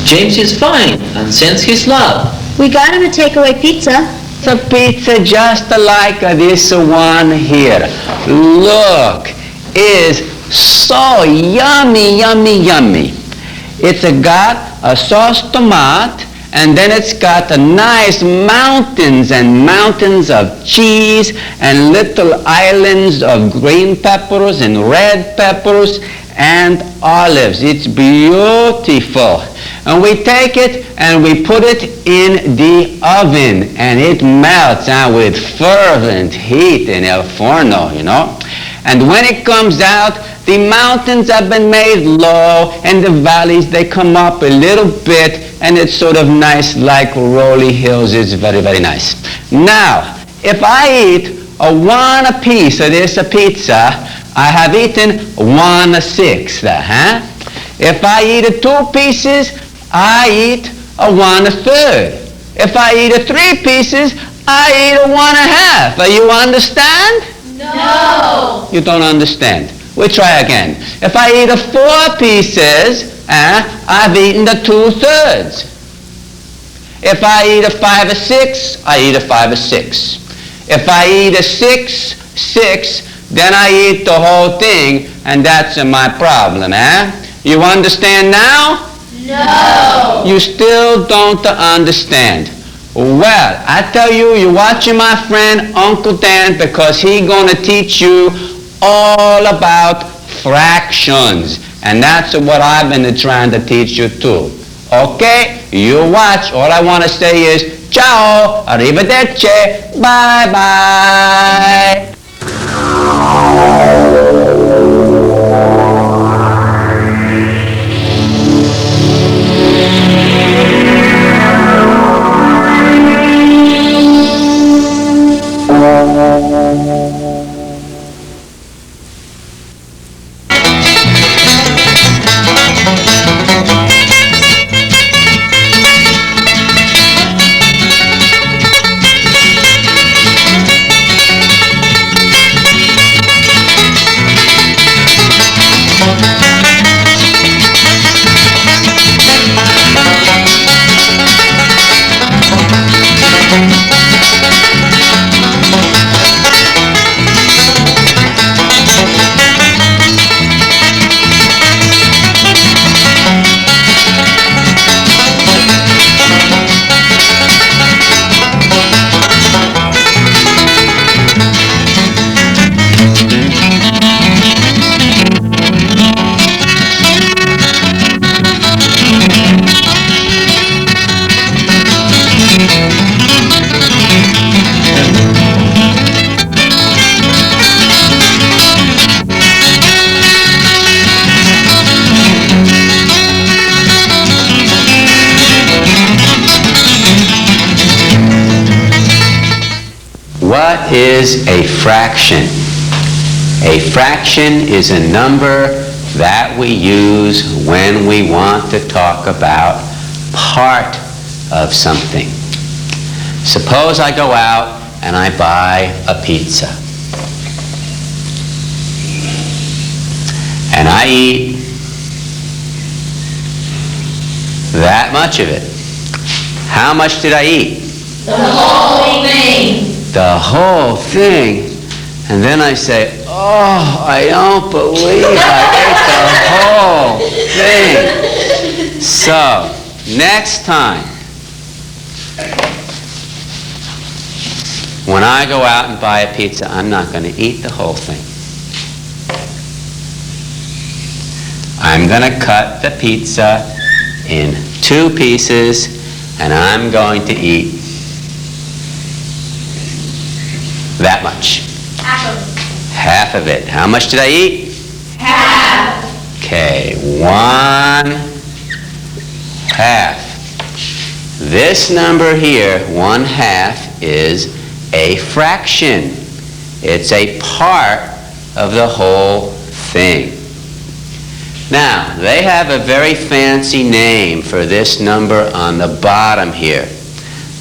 James is fine and sends his love. We got him a takeaway pizza. It's a pizza just like this one here. Look, is so yummy, yummy, yummy. It's got a sauce tomato, and then it's got a nice mountains and mountains of cheese and little islands of green peppers and red peppers and olives. It's beautiful. And we take it and we put it in the oven, and it melts with fervent heat in el forno, you know. And when it comes out, the mountains have been made low, and the valleys, they come up a little bit, and it's sort of nice like rolly hills. It's very, very nice. Now, if I eat one piece of this pizza, I have eaten 1/6. If I eat 2 pieces, I eat 1/3. If I eat 3 pieces, I eat 1/2. You understand? No. You don't understand. We'll try again. If I eat 4 pieces, I've eaten 2/3. If I eat 5 or 6, I eat 5 or 6. If I eat 6, then I eat the whole thing, and that's my problem, You understand now? No. You still don't understand. Well, I tell you, you're watching my friend Uncle Dan, because he's going to teach you all about fractions. And that's what I've been trying to teach you too. Okay? You watch. All I want to say is, ciao, arrivederci, bye-bye. What is a fraction? A fraction is a number that we use when we want to talk about part of something. Suppose I go out and I buy a pizza. And I eat that much of it. How much did I eat? The whole thing. The whole thing. And then I say, oh, I don't believe I ate the whole thing. So, next time, when I go out and buy a pizza, I'm not going to eat the whole thing. I'm going to cut the pizza in 2 pieces, and I'm going to eat that much. Half of it. How much did I eat? Half. Okay, 1/2. This number here, 1/2, is a fraction. It's a part of the whole thing. Now, they have a very fancy name for this number on the bottom here.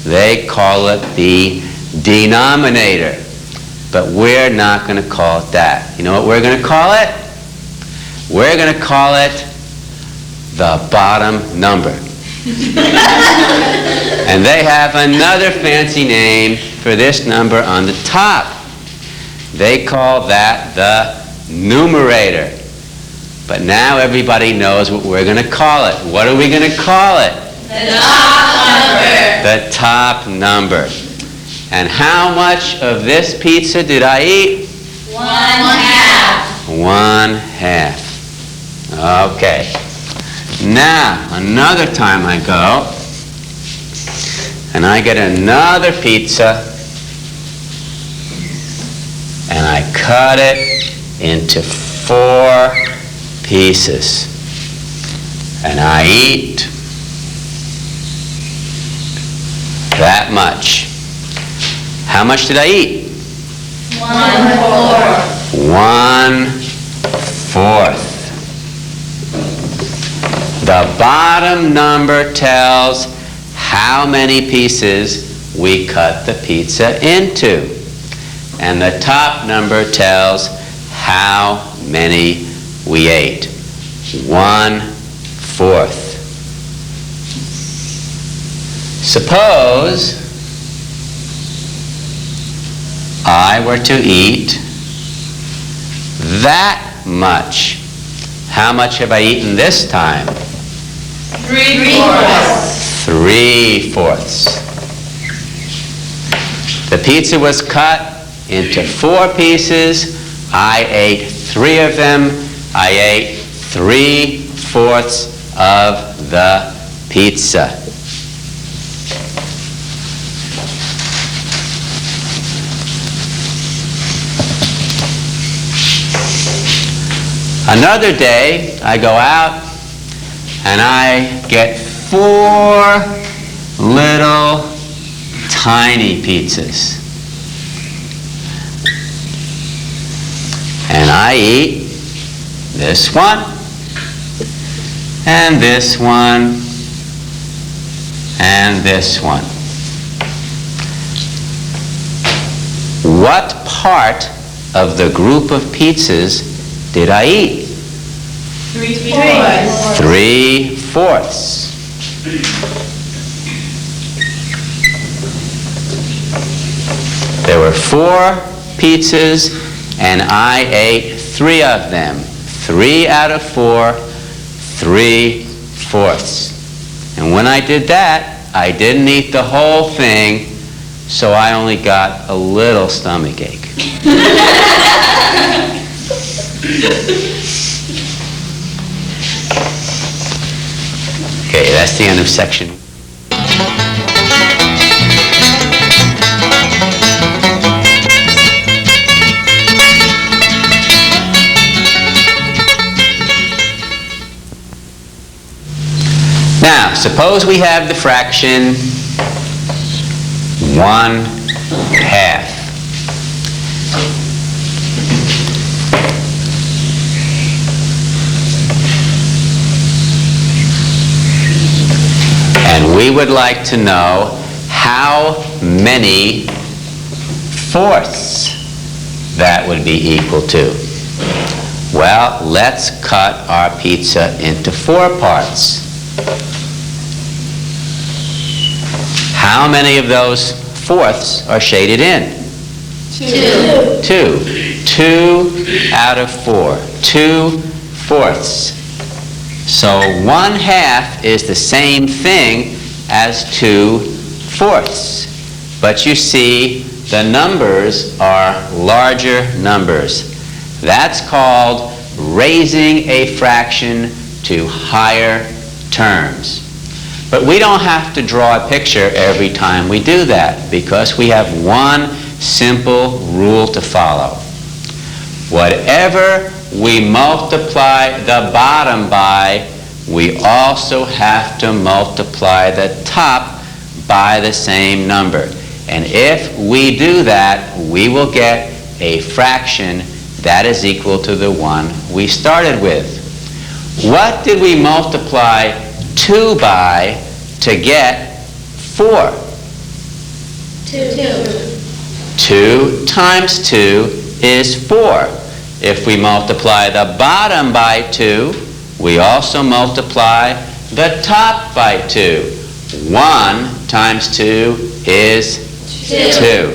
They call it the denominator. But we're not going to call it that. You know what we're going to call it? We're going to call it the bottom number. And they have another fancy name for this number on the top. They call that the numerator. But now everybody knows what we're going to call it. What are we going to call it? The top number. The top number. And how much of this pizza did I eat? 1/2. 1/2. Okay. Now, another time I go, and I get another pizza, and I cut it into 4 pieces. And I eat that much. How much did I eat? 1/4. 1/4. The bottom number tells how many pieces we cut the pizza into. And the top number tells how many we ate. 1/4. Suppose I were to eat that much. How much have I eaten this time? 3/4. 3/4. The pizza was cut into 4 pieces. I ate 3 of them. I ate 3/4 of the pizza. Another day, I go out and I get 4 little tiny pizzas. And I eat this one, and this one, and this one. What part of the group of pizzas did I eat? 3/4. 3/4. There were 4 pizzas, and I ate 3 of them. 3 out of 4, 3/4. And when I did that, I didn't eat the whole thing, so I only got a little stomach ache. Okay, that's the end of section. Now, suppose we have the fraction 1/2. And we would like to know how many fourths that would be equal to. Well, let's cut our pizza into 4 parts. How many of those fourths are shaded in? 2. 2. 2 out of 4. 2/4. So 1/2 is the same thing as 2/4. But you see, the numbers are larger numbers. That's called raising a fraction to higher terms. But we don't have to draw a picture every time we do that, because we have one simple rule to follow. Whatever we multiply the bottom by, we also have to multiply the top by the same number. And if we do that, we will get a fraction that is equal to the one we started with. What did we multiply 2 by to get 4? 2. 2 times 2 is 4. If we multiply the bottom by 2, we also multiply the top by 2. 1 times 2 is 2.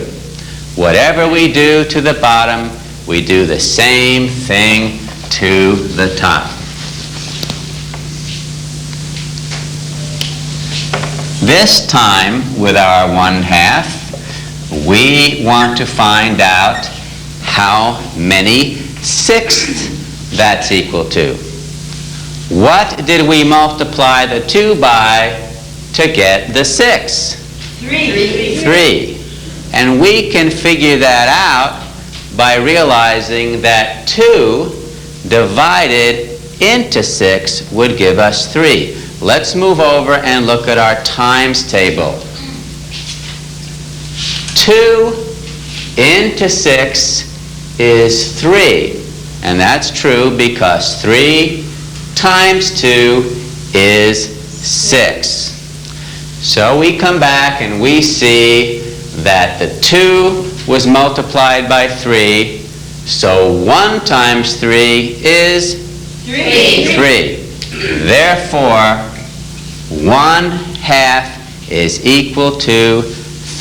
Whatever we do to the bottom, we do the same thing to the top. This time, with our 1/2, we want to find out how many sixths that's equal to. What did we multiply the 2 by to get the 6? 3. And we can figure that out by realizing that 2 divided into 6 would give us 3. Let's move over and look at our times table. 2 into 6 is 3. And that's true because 3 times 2 is 6. So we come back and we see that the 2 was multiplied by 3. So 1 times 3 is 3. Therefore, 1/2 is equal to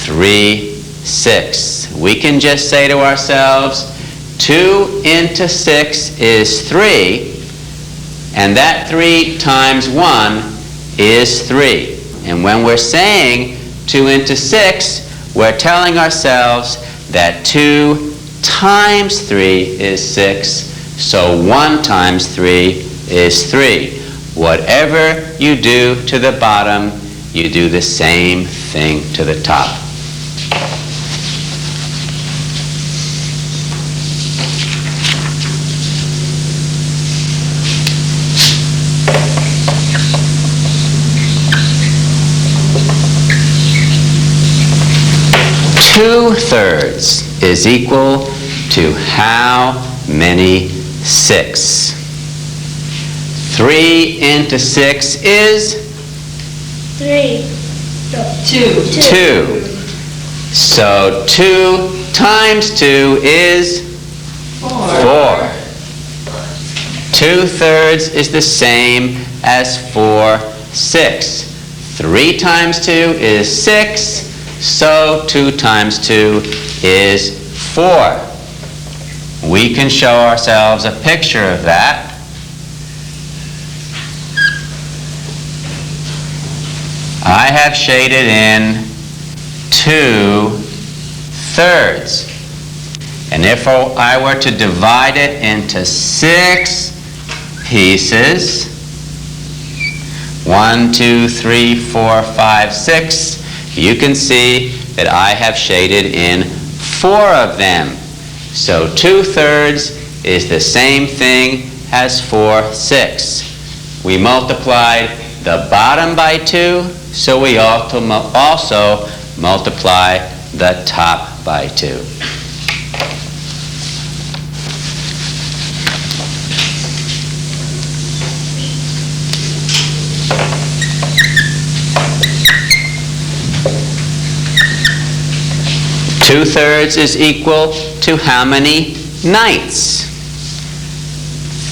3/6. We can just say to ourselves, 2 into 6 is 3, and that 3 times 1 is 3. And when we're saying 2 into 6, we're telling ourselves that 2 times 3 is 6, so 1 times 3 is 3. Whatever you do to the bottom, you do the same thing to the top. Two-thirds is equal to how many sixths? 3 into 6 is 3. 2. So 2 times 2 is 4. 2/3 is the same as 4/6. 3 times 2 is 6. So 2 times 2 is 4. We can show ourselves a picture of that. I have shaded in 2/3. And if I were to divide it into 6 pieces, 1, 2, 3, 4, 5, 6, you can see that I have shaded in 4 of them. So 2/3 is the same thing as 4/6. We multiplied the bottom by 2, so we also multiply the top by 2. Two-thirds is equal to how many ninths?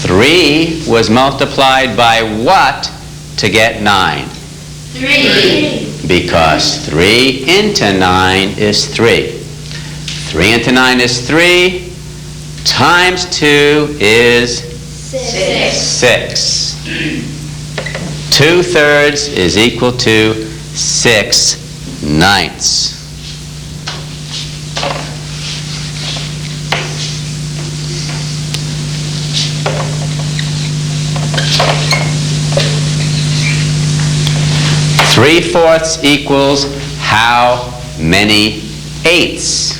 3 was multiplied by what to get 9? 3. Because 3 into 9 is 3. 3 into 9 is 3. Times 2 is 6. 2/3 is equal to 6/9. Three-fourths equals how many eighths?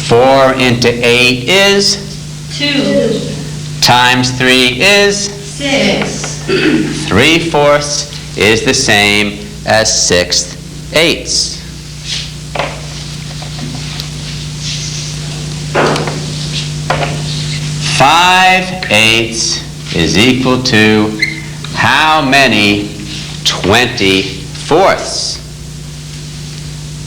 4 into 8 is 2. times 3 is 6. 3/4 is the same as 6/8. Five-eighths is equal to how many 24ths?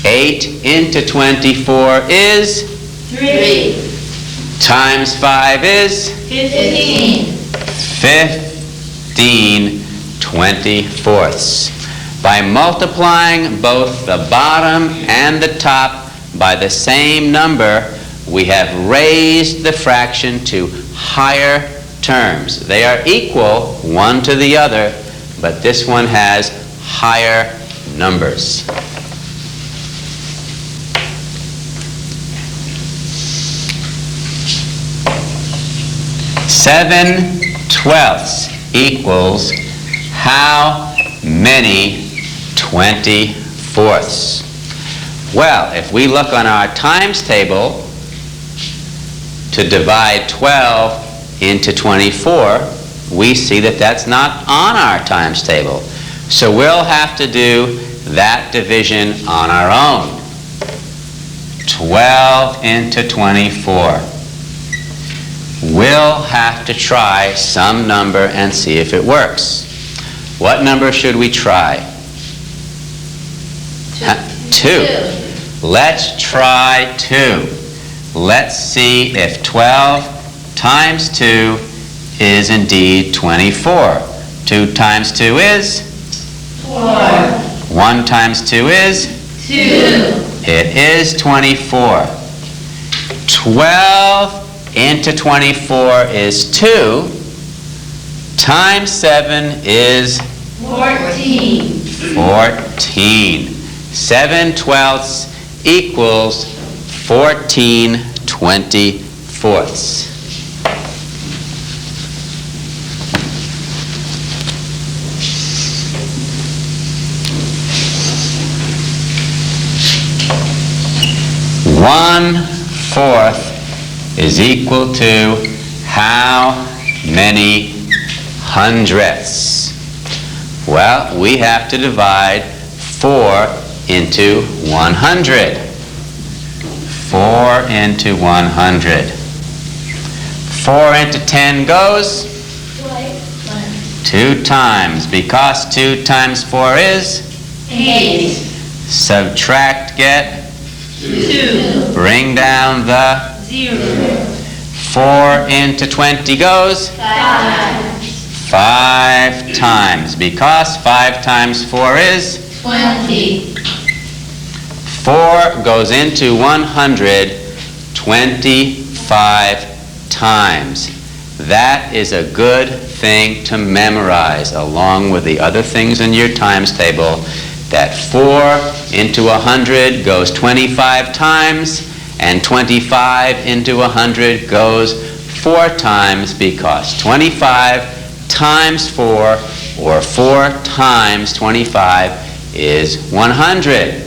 8 into 24 is 3. times 5 is 15. 15 20/4. By multiplying both the bottom and the top by the same number, we have raised the fraction to higher terms. They are equal one to the other, but this one has higher numbers. 7/12 equals how many 20/4? Well, if we look on our times table to divide 12 into 24, we see that that's not on our times table. So we'll have to do that division on our own. 12 into 24. We'll have to try some number and see if it works. What number should we try? 2. Let's try 2. Let's see if 12 times 2 is indeed 24. 2 times 2 is? 4. 1 times 2 is? 2. It is 24. 12 into 24 is 2. Times 7 is? 14. 14. 7/12 equals 14/24. One-fourth is equal to how many hundredths? Well, we have to divide 4 into 100. 4 into 100. 4 into 10 goes? 2 times, because 2 times 4 is? 8. Subtract, get? 2. Bring down the? 0. 4 into 20 goes? 5. 5 times, because 5 times 4 is? 20. 4 goes into 100 25 times. That is a good thing to memorize, along with the other things in your times table, that 4 into 100 goes 25 times, and 25 into 100 goes 4 times, because 25 times 4, or 4 times 25, is 100.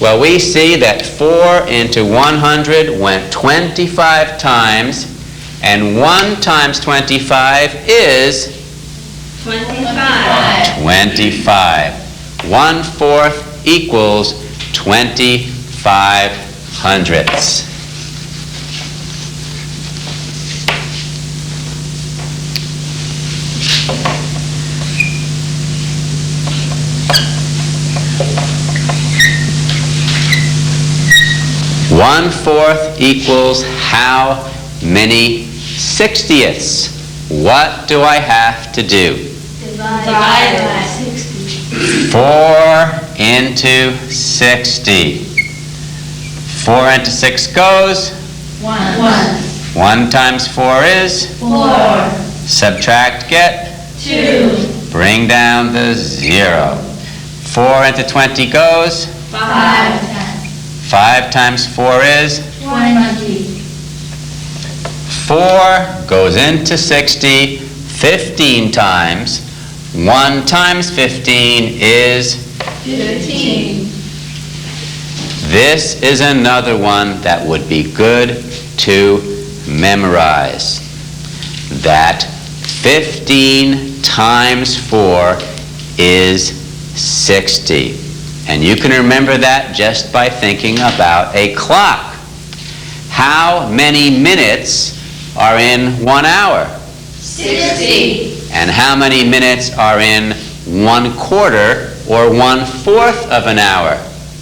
Well, we see that 4 into 100 went 25 times, and 1 times 25 is? 25. 25. 1/4 equals 25 hundredths. One-fourth equals how many 60ths? What do I have to do? Divide by 60. 4 into 60. 4 into 6 goes? 1. 1 times 4 is? 4. Subtract, get? 2. Bring down the 0. 4 into 20 goes? 5. 5 times 4 is? 20. 4 goes into 60 15 times. 1 times 15 is? 15. This is another one that would be good to memorize. That 15 times 4 is 60. And you can remember that just by thinking about a clock. How many minutes are in 1 hour? 60. And how many minutes are in 1/4 or 1/4 of an hour?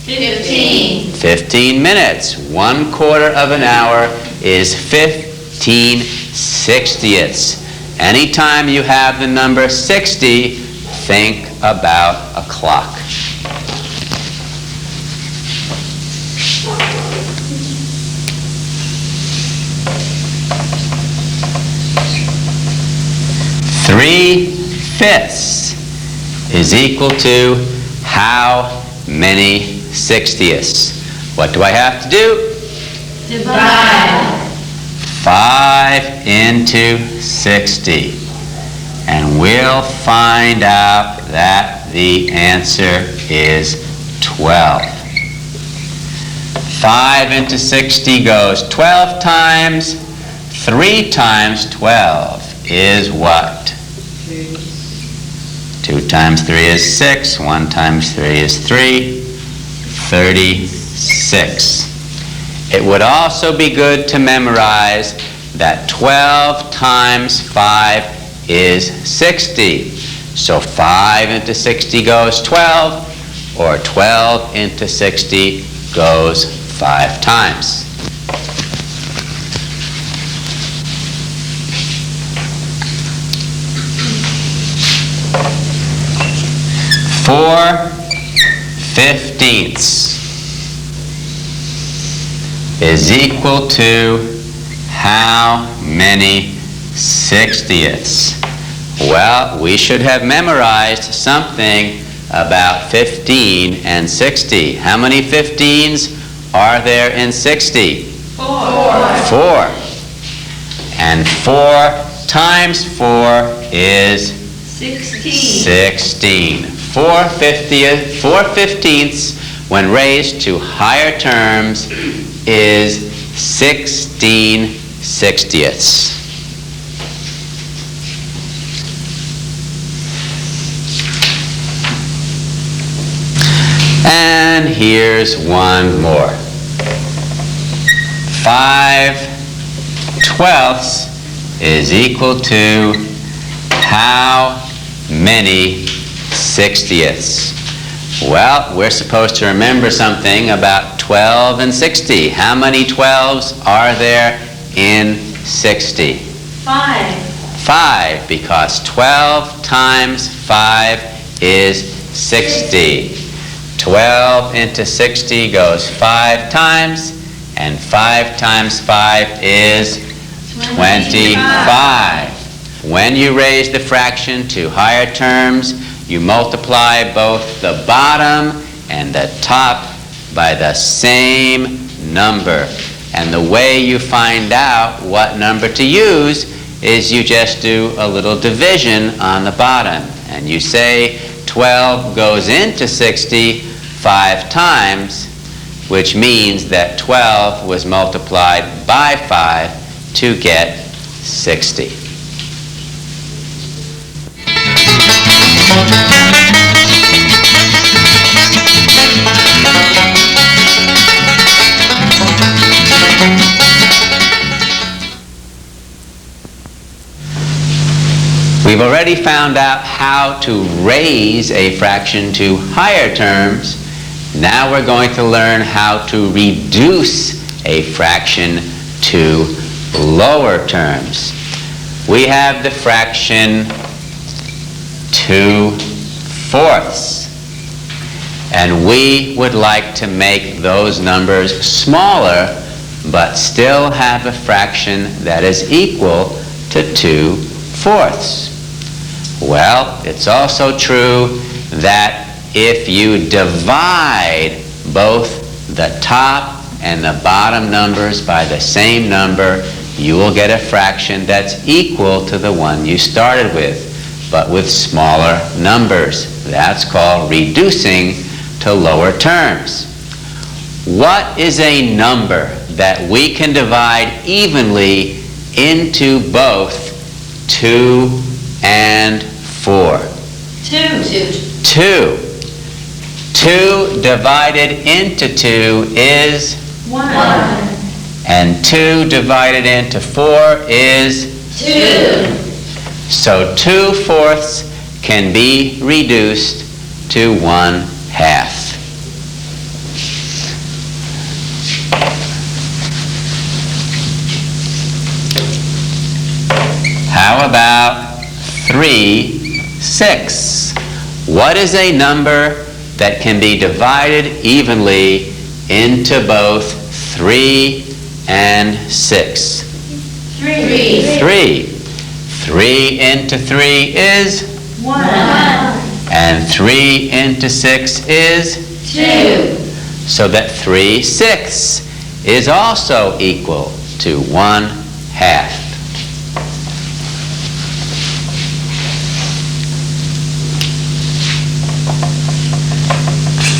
15. 15 minutes. 1/4 of an hour is 15 60ths. Anytime you have the number 60, think about a clock. Three-fifths is equal to how many 60ths? What do I have to do? Divide. 5 into 60. And we'll find out that the answer is 12. 5 into 60 goes 12 times. 3 times 12 is what? 2 times 3 is 6. 1 times 3 is 3. 36. It would also be good to memorize that 12 times 5 is 60. So 5 into 60 goes 12, or 12 into 60 goes 5 times. Four 15ths is equal to how many 60ths? Well, we should have memorized something about 15 and 60. How many 15s are there in 60? 4. 4. And 4 times 4 is 16. 4 15ths, when raised to higher terms, is 16 60ths. And here's one more. 5 12ths is equal to how many 60ths? Well, we're supposed to remember something about 12 and 60. How many 12s are there in 60? 5. 5, because 12 times 5 is 60. 12 into 60 goes 5 times, and 5 times 5 is 25. When you raise the fraction to higher terms, you multiply both the bottom and the top by the same number. And the way you find out what number to use is you just do a little division on the bottom. And you say 12 goes into 60 5 times, which means that 12 was multiplied by 5 to get 60. We've already found out how to raise a fraction to higher terms. Now we're going to learn how to reduce a fraction to lower terms. We have the fraction 2/4, and we would like to make those numbers smaller but still have a fraction that is equal to 2/4. Well, it's also true that if you divide both the top and the bottom numbers by the same number, you will get a fraction that's equal to the one you started with, but with smaller numbers. That's called reducing to lower terms. What is a number that we can divide evenly into both 2 and 4? 2. 2. 2 divided into 2 is 1. And 2 divided into 4 is 2. So 2/4 can be reduced to 1/2. How about 3/6? What is a number that can be divided evenly into both 3 and 6? 3. 3. 3 into 3 is? 1. And 3 into 6 is? 2. So that 3/6 is also equal to 1/2.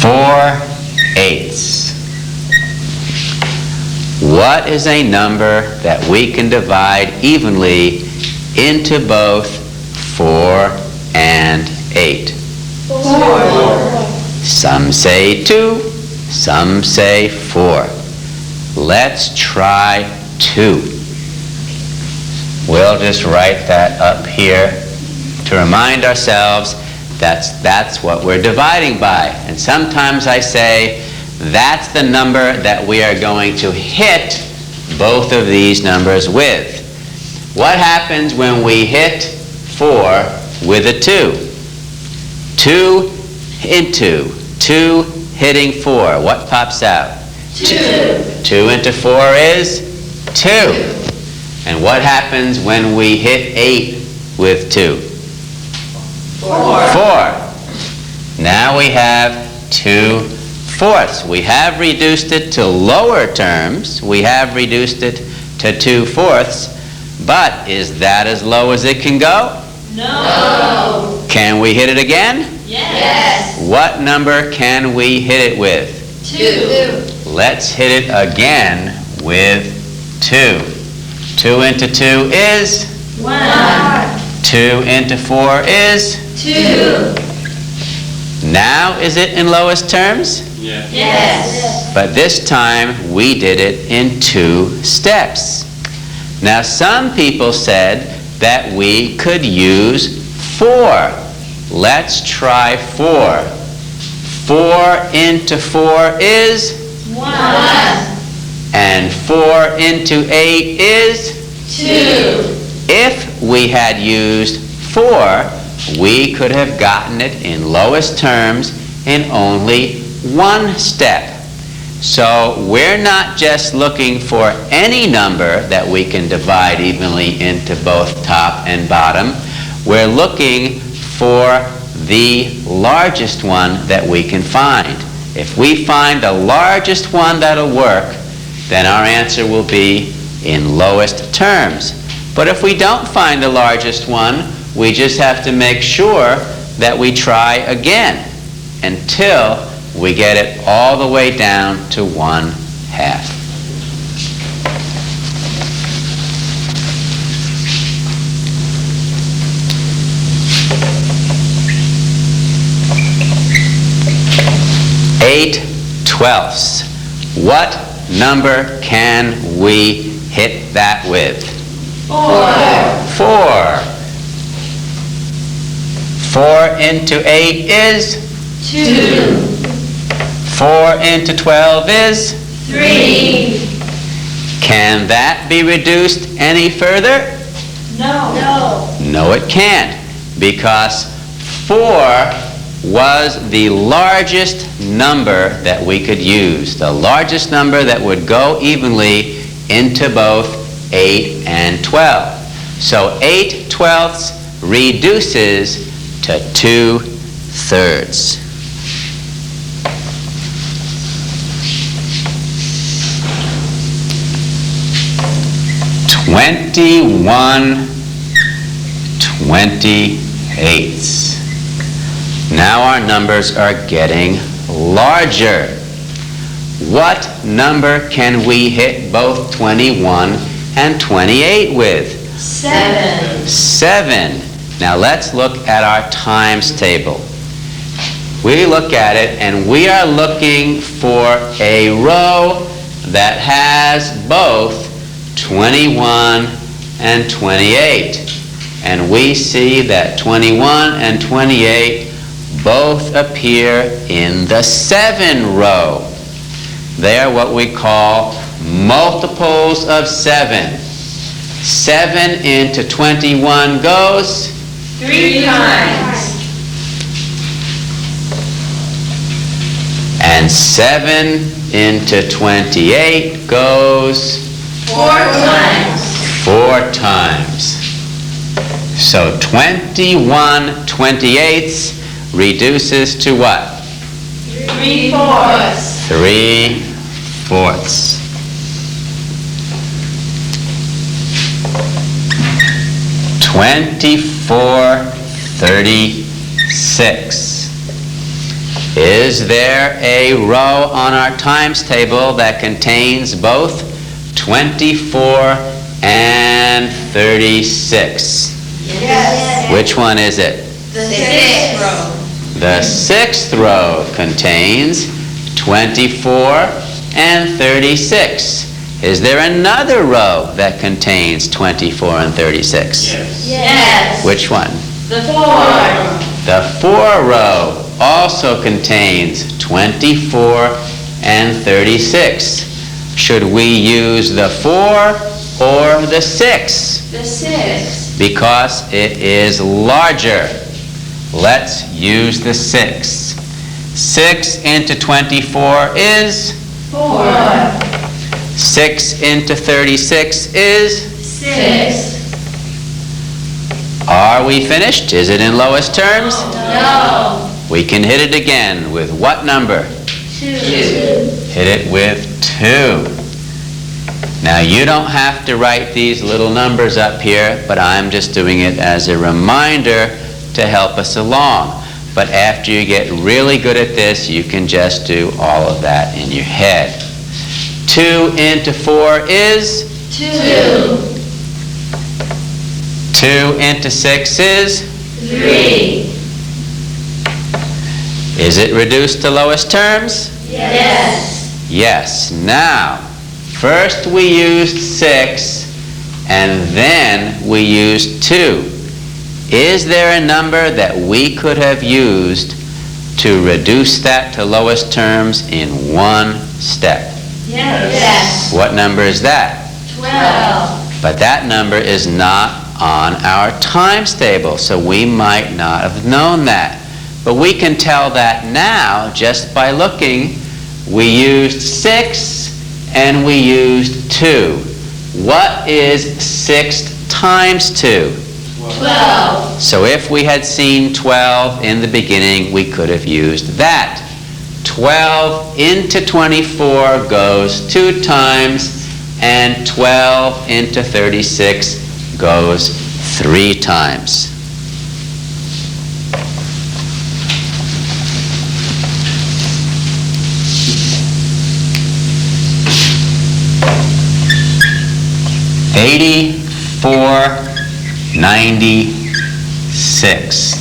4/8. What is a number that we can divide evenly into both 4 and 8? 4. Some say 2, some say 4. Let's try 2. We'll just write that up here to remind ourselves that's what we're dividing by. And sometimes I say that's the number that we are going to hit both of these numbers with. What happens when we hit 4 with a 2? 2 into 2 hitting 4. What pops out? 2. 2 into 4 is 2. And what happens when we hit 8 with 2? 4. Now we have 2/4. We have reduced it to lower terms. We have reduced it to 2/4. But is that as low as it can go? No. Can we hit it again? Yes. What number can we hit it with? 2. Let's hit it again with 2. 2 into 2 is? 1. 2 into 4 is? 2. Now is it in lowest terms? Yes. But this time we did it in 2 steps. Now some people said that we could use 4. Let's try 4. 4 into 4 is? 1. And 4 into 8 is? 2. If we had used 4, we could have gotten it in lowest terms in only 1 step. So we're not just looking for any number that we can divide evenly into both top and bottom. We're looking for the largest one that we can find. If we find the largest one that'll work, then our answer will be in lowest terms. But if we don't find the largest one, we just have to make sure that we try again until we get it all the way down to 1/2. Eight twelfths. What number can we hit that with? 4. 4. 4 into 8 is? 2. 4 into 12 is? 3. Can that be reduced any further? No. No, it can't, because 4 was the largest number that we could use, the largest number that would go evenly into both 8 and 12. So 8/12 reduces to 2/3. Twenty-one 28. Now our numbers are getting larger. What number can we hit both 21 and 28 with? 7. 7. Now let's look at our times table. We look at it and we are looking for a row that has both 21 and 28. And we see that 21 and 28 both appear in the 7 row. They are what we call multiples of 7. 7 into 21 goes 3 times. And 7 into 28 goes 4 times. 4 times. So 21 28ths reduces to what? 3/4. 3/4. $24.36. Is there a row on our times table that contains both 24 and 36? Yes. Which one is it? The 6th row. The 6th row contains 24 and 36. Is there another row that contains 24 and 36? Yes. Which one? The 4. The 4 row also contains 24 and 36. Should we use the 4 or the 6? The 6. Because it is larger. Let's use the 6. 6 into 24 is? 4. 6 into 36 is? 6. Are we finished? Is it in lowest terms? No. We can hit it again with what number? 2. Hit it with 2. Now you don't have to write these little numbers up here, but I'm just doing it as a reminder to help us along. But after you get really good at this, you can just do all of that in your head. 2 into 4 is? 2. 2 into 6 is? 3. Is it reduced to lowest terms? Yes. Yes. Now, first we used 6, and then we used 2. Is there a number that we could have used to reduce that to lowest terms in one step? Yes. What number is that? 12. But that number is not on our times table, so we might not have known that. But we can tell that now just by looking. We used 6 and we used 2. What is 6 times 2? 12. So if we had seen 12 in the beginning, we could have used that. 12 into 24 goes 2 times, and 12 into 36 goes 3 times. $84.96.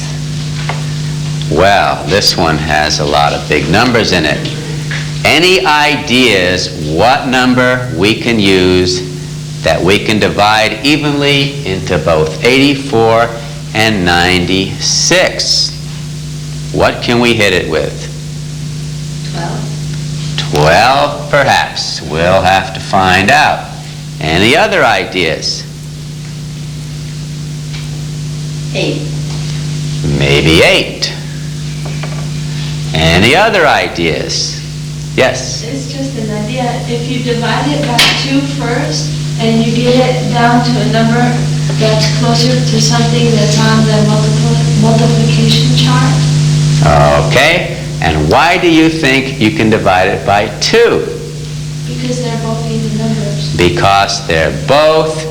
Well, this one has a lot of big numbers in it. Any ideas what number we can use that we can divide evenly into both 84 and 96? What can we hit it with? 12, perhaps. We'll have to find out. Any other ideas? 8. Maybe 8. Any other ideas? Yes? It's just an idea. If you divide it by 2 first, and you get it down to a number that's closer to something that's on the multiplication chart. Okay. And why do you think you can divide it by 2? Because they're both even numbers. Because they're both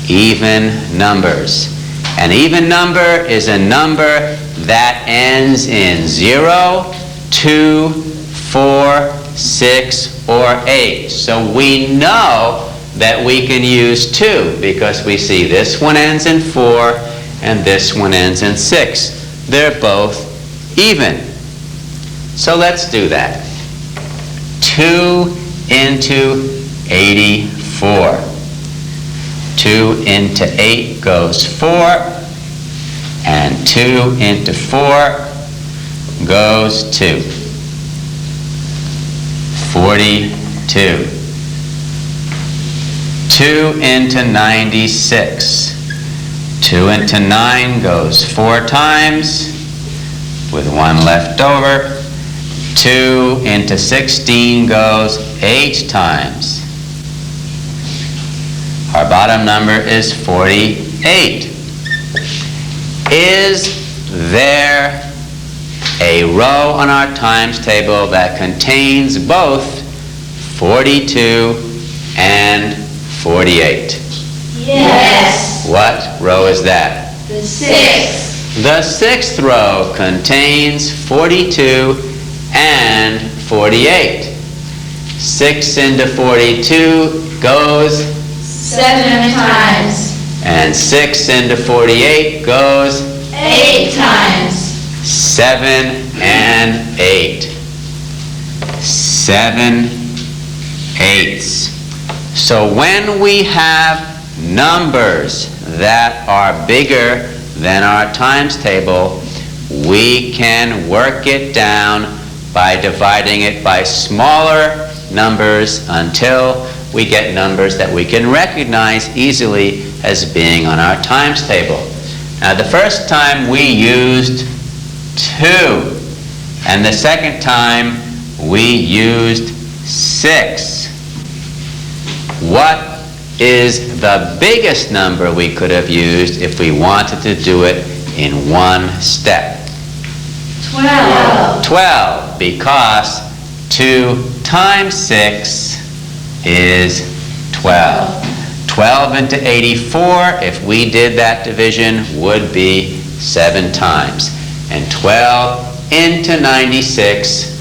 even numbers. An even number is a number that ends in 0, 2, 4, 6, or 8. So we know that we can use 2 because we see this one ends in 4 and this one ends in 6. They're both even. So let's do that. 2 into 84. 2 into 8 goes 4, and 2 into 4 goes 2. 42. 2 into 96. 2 into 9 goes 4 times, with 1 left over. 2 into 16 goes 8 times. Our bottom number is 48. Is there a row on our times table that contains both 42 and 48? Yes. What row is that? The 6. The 6th row contains 42 and 48. 6 into 42 goes, 7 times. and 6 into 48 goes, 8 times. 7 and 8. 7 eighths. So when we have numbers that are bigger than our times table, we can work it down by dividing it by smaller numbers until we get numbers that we can recognize easily as being on our times table. Now, the first time we used 2, and the second time we used 6. What is the biggest number we could have used if we wanted to do it in one step? 12. 12, because 2 times 6 is 12. 12 into 84, if we did that division, would be 7 times. And 12 into 96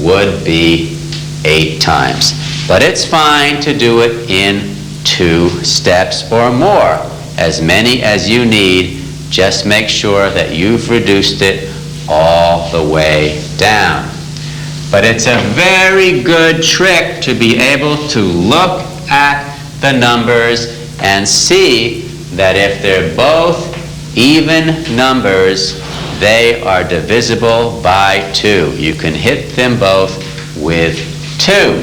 would be 8 times. But it's fine to do it in 2 steps or more. As many as you need, just make sure that you've reduced it all the way down. But it's a very good trick to be able to look at the numbers and see that if they're both even numbers, they are divisible by 2. You can hit them both with 2.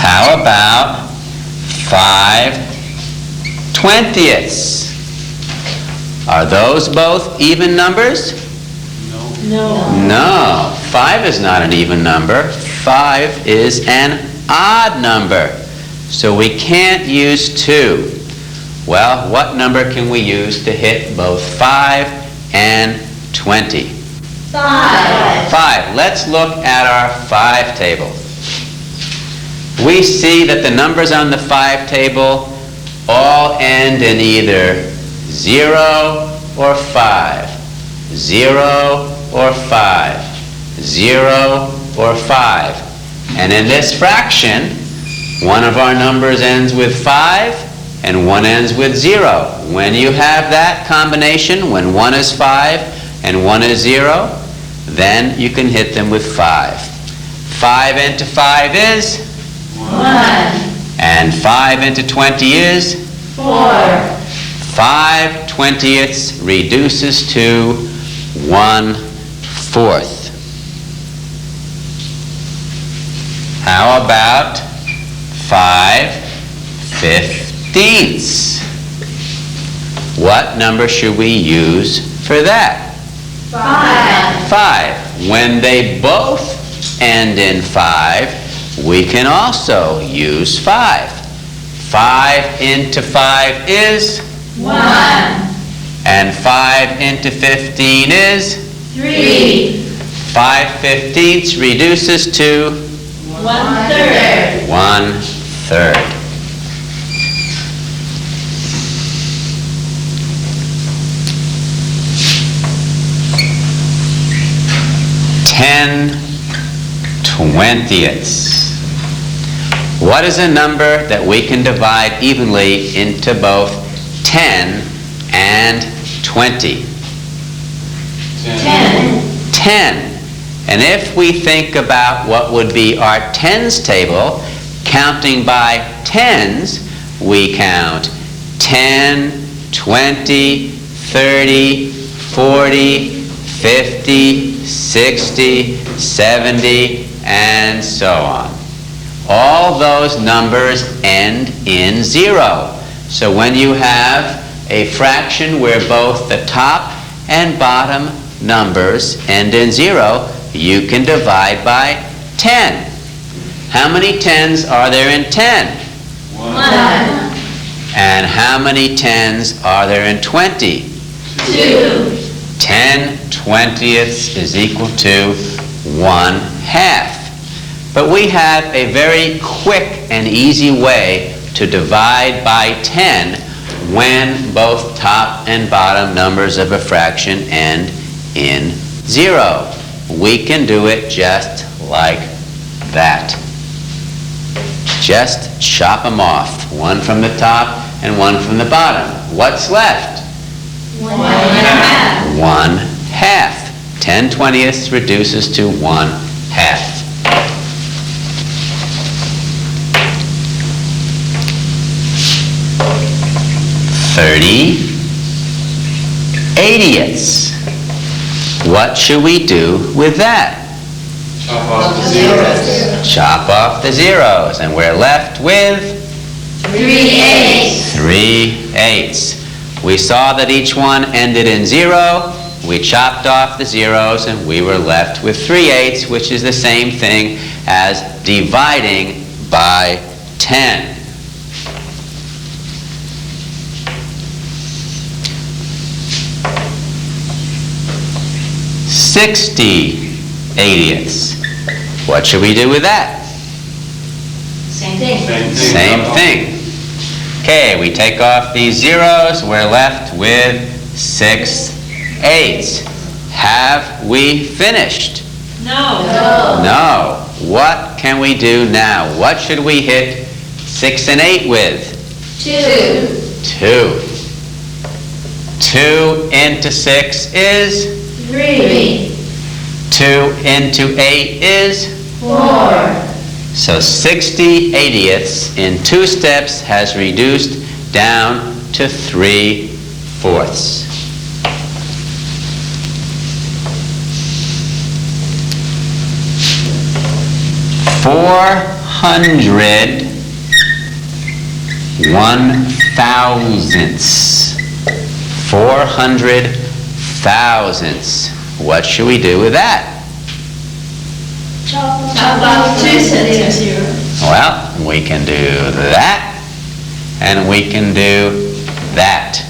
How about 5/20ths? Are those both even numbers? No. No, 5 is not an even number. 5 is an odd number. So we can't use 2. Well, what number can we use to hit both 5 and 20? 5. 5. Let's look at our 5 table. We see that the numbers on the 5 table all end in either 0 or 5. 0 or 5. 0 or 5. And in this fraction, one of our numbers ends with 5 and one ends with 0. When you have that combination, when one is 5 and one is 0, then you can hit them with 5. 5 into 5 is? 1. And 5 into 20 is? 4. 5/20ths reduces to 1/4. How about 5/15ths? What number should we use for that? 5. 5. When they both end in 5, we can also use 5. 5 into 5 is? 1. And 5 into 15 is? 3. 5/15ths reduces to 1/3. 1/3. Ten 20ths. What is a number that we can divide evenly into both 10 and 20? 10. 10. And if we think about what would be our tens table, counting by tens, we count 10, 20, 30, 40, 50, 60, 70, and so on. All those numbers end in 0. So when you have a fraction where both the top and bottom numbers end in 0, you can divide by 10. How many tens are there in 10? 1, And how many tens are there in 20? 2, 10 20ths is equal to 1/2. But we have a very quick and easy way to divide by 10 when both top and bottom numbers of a fraction end in 0. We can do it just like that. Just chop them off, one from the top and one from the bottom. What's left? 1/2. 1/2. 10 20ths reduces to 1/2. Thirty 80ths. What should we do with that? Chop off the zeros. Chop off the zeros, and we're left with 3/8. 3/8. We saw that each one ended in 0. We chopped off the zeros, and we were left with 3/8, which is the same thing as dividing by 10. "60/80ths. What should we do with that? Same thing. Same thing. Okay, we take off these zeros, we're left with 6/8. Have we finished? No. No. What can we do now? What should we hit 6 and 8 with? 2, 2. 2 into 6 is? 3, 2 into 8 is? 4, So 60/80ths in 2 steps has reduced down to 3/4. $400,000ths. 400,000ths. What should we do with that? Chop off 2 cents. Well, we can do that, and we can do that.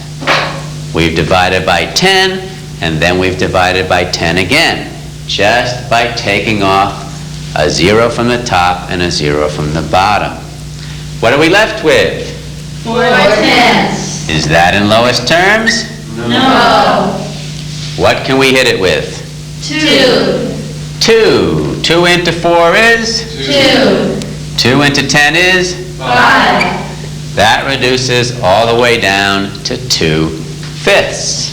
We've divided by 10, and then we've divided by 10 again, just by taking off a 0 from the top and a 0 from the bottom. What are we left with? 4 tenths. Is that in lowest terms? No. What can we hit it with? 2, 2. 2 into 4 is? 2, 2 into 10 is? 5, That reduces all the way down to 2/5.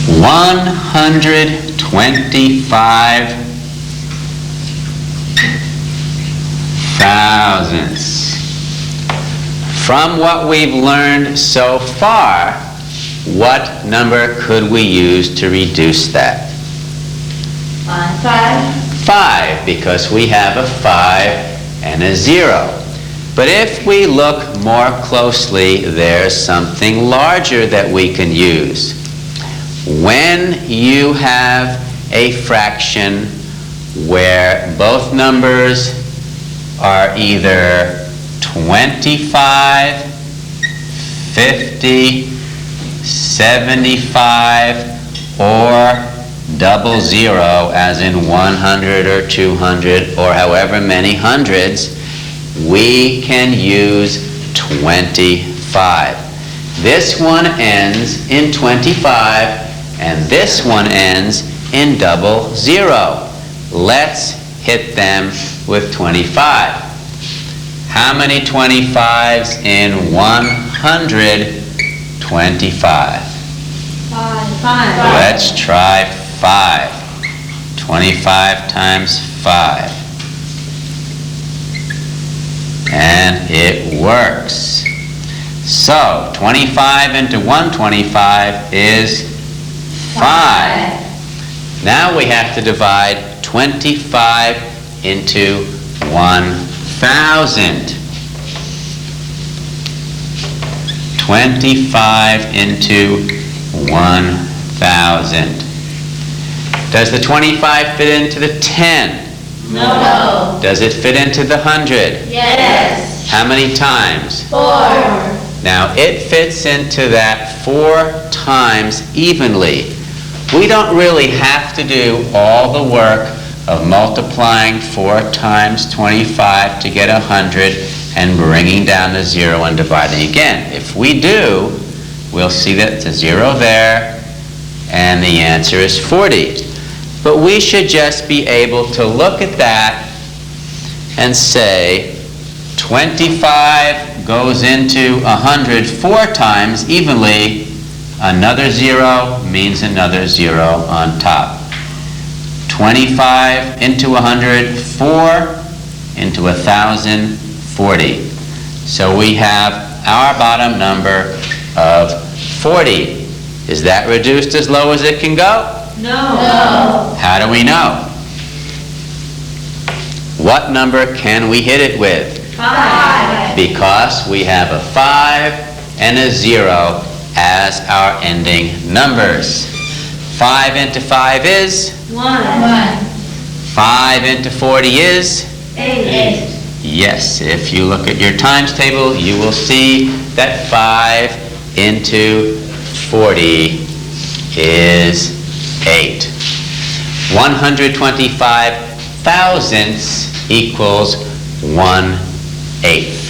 $125,000ths. From what we've learned so far, what number could we use to reduce that? 5, 5, because we have a 5 and a 0. But if we look more closely, there's something larger that we can use. When you have a fraction where both numbers are either 25, 50, 75, or double 0, as in 100 or 200 or however many hundreds, we can use 25. This one ends in 25, and this one ends in double 0. Let's hit them with 25. How many 25s in 125? 5. Let's try 5. 25 times 5. And it works. So 25 into 125 is 5. Now we have to divide 25 into 1,000. 25 into 1,000. Does the 25 fit into the 10? No. Does it fit into the 100? Yes. How many times? 4. Now, it fits into that 4 times evenly. We don't really have to do all the work of multiplying 4 times 25 to get 100 and bringing down the 0 and dividing again. If we do, we'll see that it's a 0 there, and the answer is 40. But we should just be able to look at that and say 25 goes into 100 4 times evenly. Another 0 means another 0 on top. 25 into 100, 4 into 1,000, 40. So we have our bottom number of 40. Is that reduced as low as it can go? No. How do we know? What number can we hit it with? 5. Because we have a 5 and a 0 as our ending numbers. 5 into 5 is? 1. 5 into 40 is? 8. Yes, if you look at your times table, you will see that 5 into 40 is 8. 125 thousandths equals 1/8.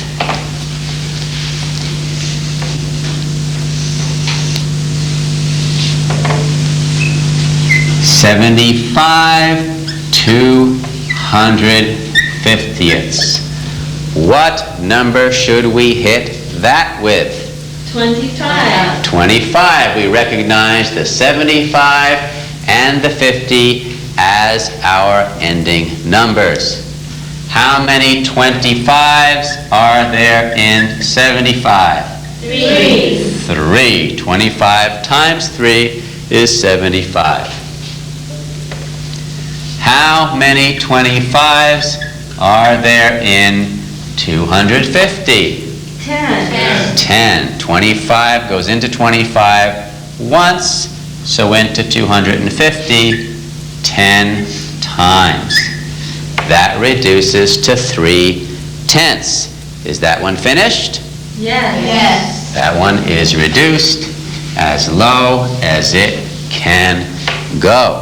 $75 250ths. What number should we hit that with? 25. 25. We recognize the 75 and the 50 as our ending numbers. How many 25s are there in 75? 3. 3. 25 times 3 is 75. How many 25s are there in 250? 10. 10. 25 goes into 25 once, so into 250 10 times. That reduces to 3/10. Is that one finished? Yes. That one is reduced as low as it can go.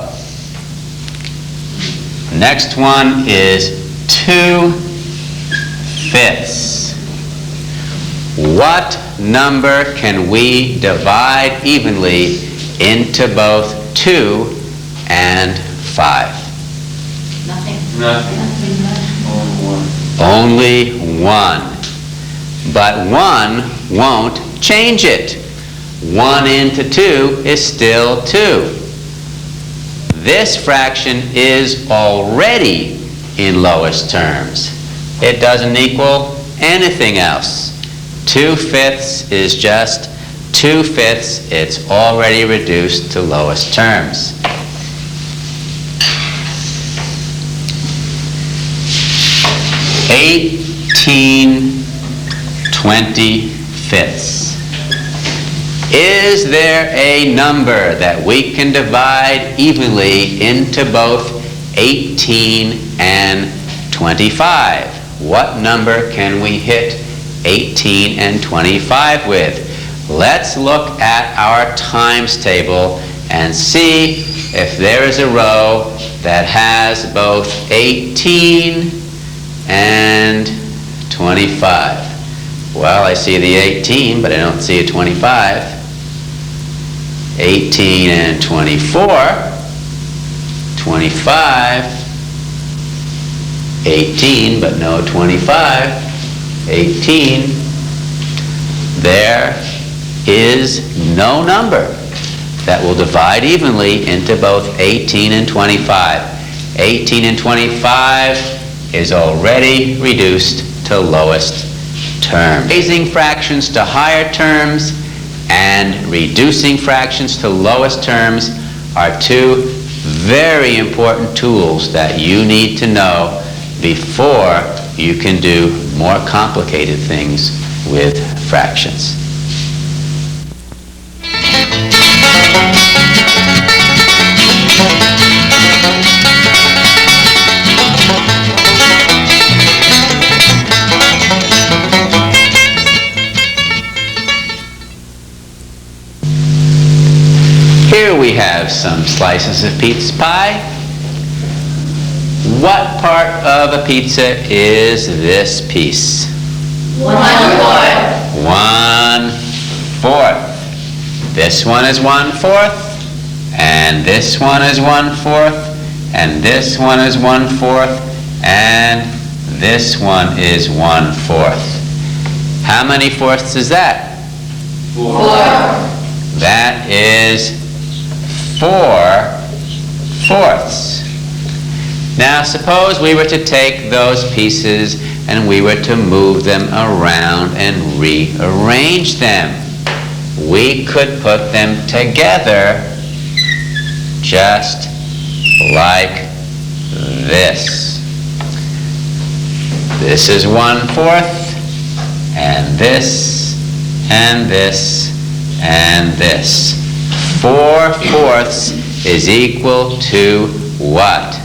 Next one is 2/5. What number can we divide evenly into both 2 and 5? Nothing. Only 1. But 1 won't change it. 1 into 2 is still 2. This fraction is already in lowest terms. It doesn't equal anything else. 2/5 is just 2/5. It's already reduced to lowest terms. 18/25. Is there a number that we can divide evenly into both 18 and 25? What number can we hit 18 and 25 with? Let's look at our times table and see if there is a row that has both 18 and 25. Well, I see the 18, but I don't see a 25. 18 and 24. 25. 18, but no 25. 18. There is no number that will divide evenly into both 18 and 25. 18 and 25 is already reduced to lowest term. Raising fractions to higher terms and reducing fractions to lowest terms are two very important tools that you need to know before you can do more complicated things with fractions. Here we have some slices of pizza pie. What part of a pizza is this piece? 1/4. 1/4. This one is 1/4, and this one is 1/4, and this one is 1/4, and this one is 1/4. How many fourths is that? 4. That is 4/4. Now suppose we were to take those pieces and we were to move them around and rearrange them. We could put them together just like this. This is 1/4, and this, and this, and this. 4/4 is equal to what?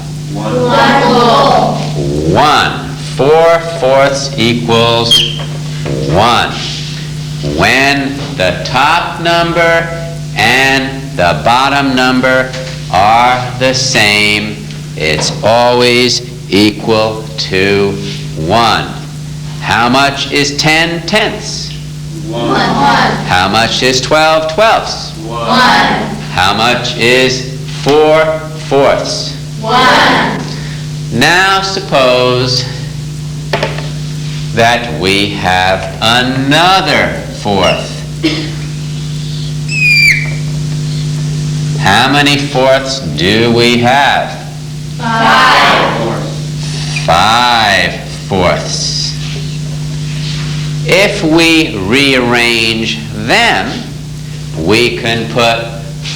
1. 4/4 equals 1. When the top number and the bottom number are the same, it's always equal to 1. How much is 10 tenths? 1. How much is 12 twelfths? 1. How much is 4/4? 1. Now suppose that we have another fourth. How many fourths do we have? 5. 5/4. If we rearrange them, we can put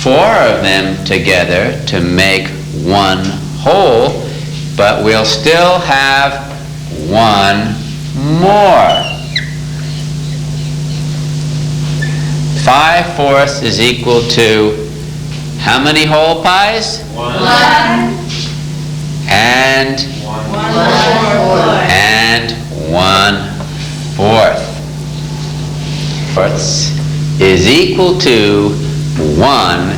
4 of them together to make one whole, but we'll still have one more. 5/4 is equal to how many whole pies? 1. And 1/4. and 1/4. Fourths is equal to 1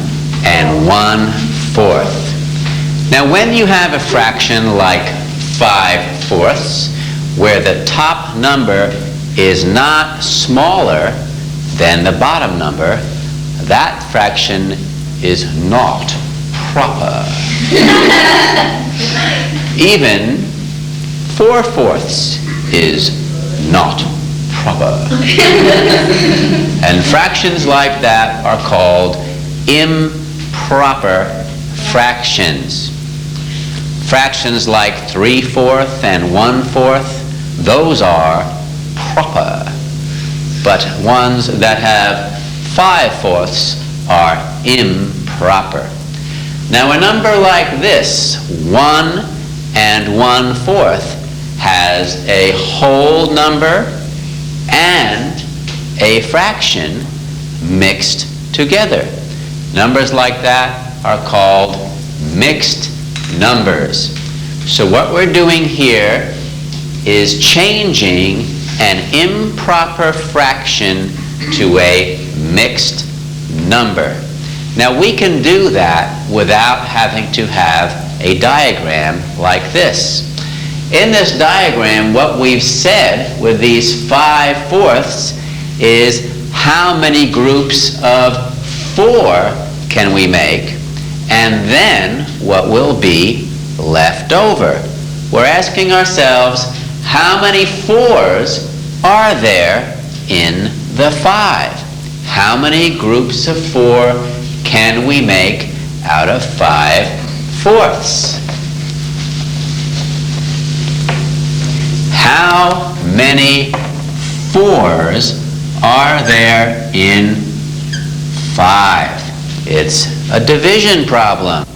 and 1/4. Now when you have a fraction like 5/4, where the top number is not smaller than the bottom number, that fraction is not proper. Even 4/4 is not proper. And fractions like that are called improper fractions. Fractions like 3/4 and 1/4, those are proper. But ones that have 5/4 are improper. Now a number like this, 1 and 1/4, has a whole number and a fraction mixed together. Numbers like that are called mixed numbers. So what we're doing here is changing an improper fraction to a mixed number. Now we can do that without having to have a diagram like this. In this diagram, what we've said with these 5/4 is how many groups of 4 can we make, and then what will be left over. We're asking ourselves, how many 4s are there in the 5? How many groups of 4 can we make out of 5/4? How many 4s are there in 5? It's a division problem.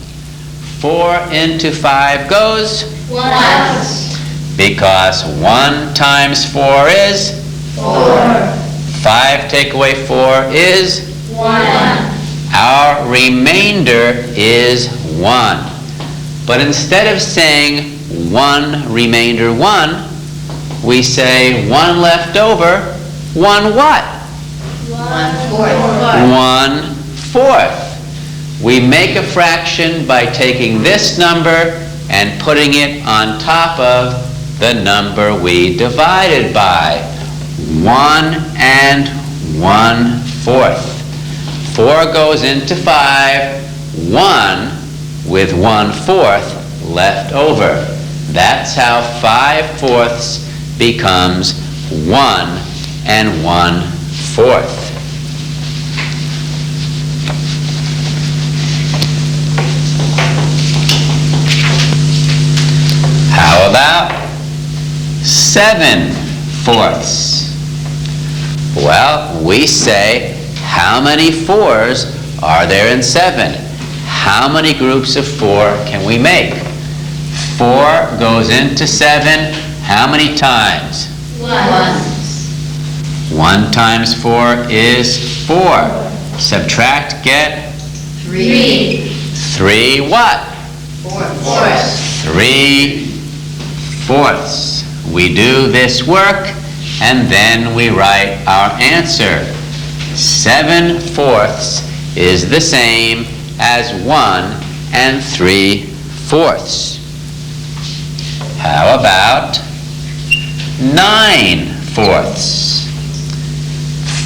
4 into 5 goes? Once. Because 1 times 4 is? 4. 5 take away 4 is? 1. Our remainder is 1. But instead of saying 1 remainder 1, we say 1 left over, 1 what? 1/4. 1/4. We make a fraction by taking this number and putting it on top of the number we divided by. 1 and 1/4. 4 goes into 5, 1 with 1/4 left over. That's how 5/4 becomes 1 and 1/4. How about 7/4? Well, we say, how many 4s are there in 7? How many groups of 4 can we make? 4 goes into 7 how many times? Once. 1 times 4 is 4. Subtract, get 3. 3 what? 4. 3/4. We do this work and then we write our answer. 7/4 is the same as 1 and 3/4. How about 9/4?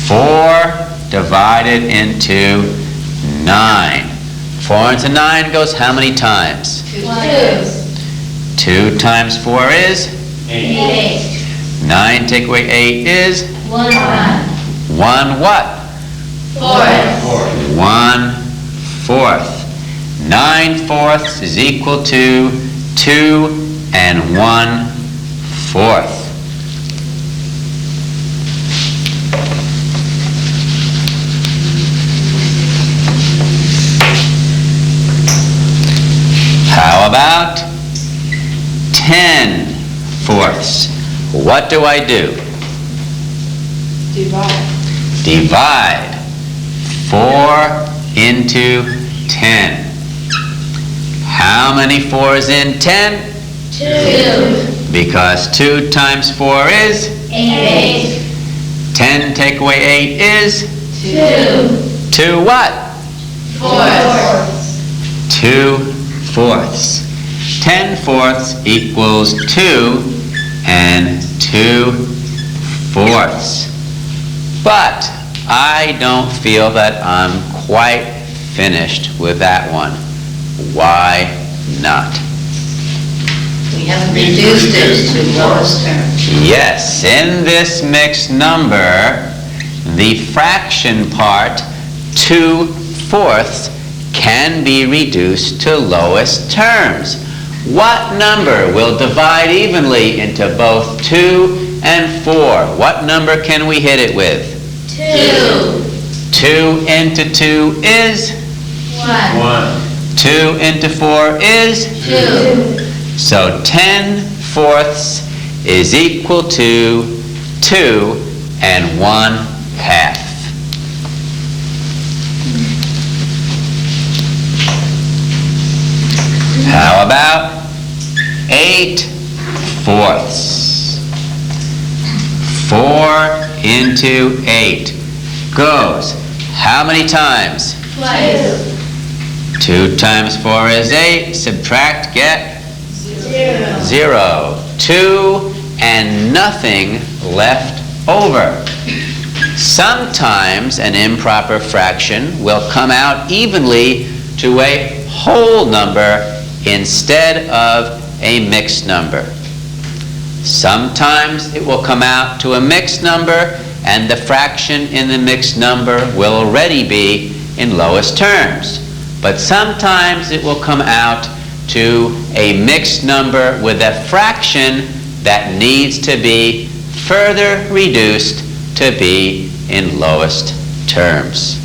4 divided into 9. 4 into 9 goes how many times? 2. 2 times 4 is? 8. 9 take away 8 is? 1. 1 what? 4. 1/4. 9/4 is equal to 2 and 1/4. How about 10/4? What do I do? Divide 4 into 10. How many 4s in 10? 2. Because 2 times 4 is? 8. 10 take away 8 is? 2. 2 what? 4. 2/4. 10/4 equals 2 and 2/4. But I don't feel that I'm quite finished with that one. Why not? We haven't reduced it to lowest term. Yes, in this mixed number, the fraction part, 2/4, can be reduced to lowest terms. What number will divide evenly into both 2 and 4? What number can we hit it with? 2. 2 into 2 is? 1. 2 into 4 is? 2. So 10/4 is equal to 2 and 1/2. How about 8/4? 4 into 8 goes how many times? Twice. 2 times 4 is 8. Subtract, get? 0. 0. 2 and nothing left over. Sometimes an improper fraction will come out evenly to a whole number instead of a mixed number. Sometimes it will come out to a mixed number and the fraction in the mixed number will already be in lowest terms. But sometimes it will come out to a mixed number with a fraction that needs to be further reduced to be in lowest terms.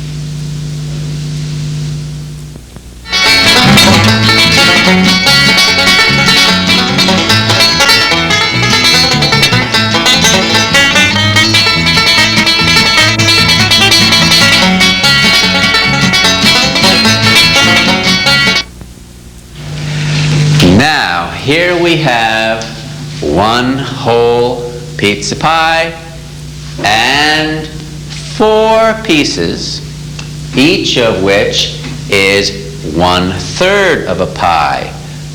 Now, here we have one whole pizza pie and 4 pieces, each of which is 1/3 of a pie.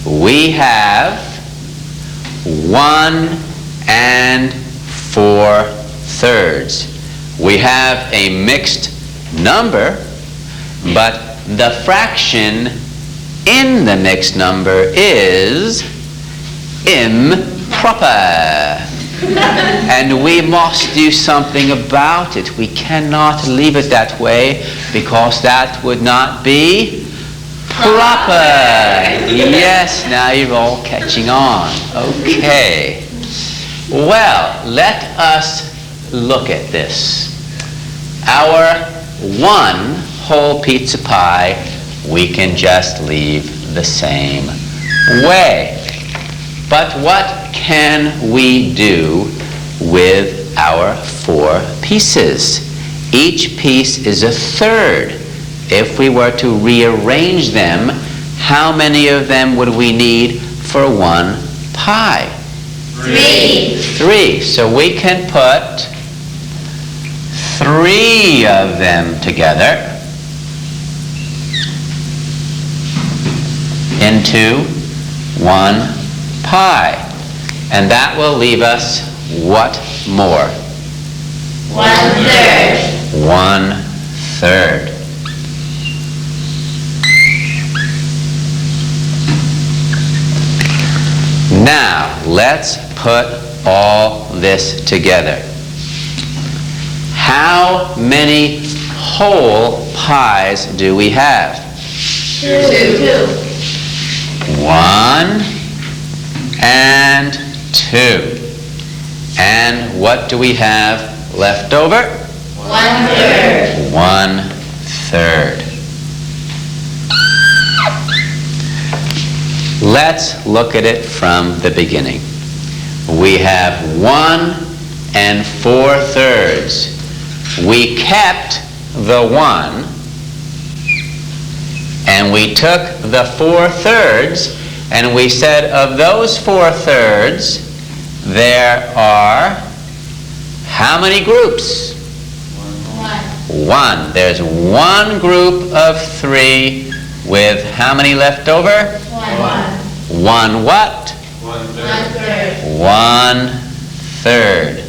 We have 1 4/3. We have a mixed number, but the fraction in the mixed number is improper. And we must do something about it. We cannot leave it that way because that would not be proper. Yes, now you're all catching on. Okay. Well, let us look at this. Our 1 whole pizza pie, we can just leave the same way. But what can we do with our 4 pieces? Each piece is 1/3. If we were to rearrange them, how many of them would we need for 1 pie? 3. 3. So we can put 3 of them together into 1 pie. And that will leave us what more? 1/3. 1/3. Now, let's put all this together. How many whole pies do we have? 2. 1 and 2. And what do we have left over? 1/3. 1/3. Let's look at it from the beginning. We have 1 4/3. We kept the 1 and we took the 4/3 and we said of those 4/3 there are how many groups? 1. There's 1 group of 3 with how many left over? 1 what? 1/3. 1/3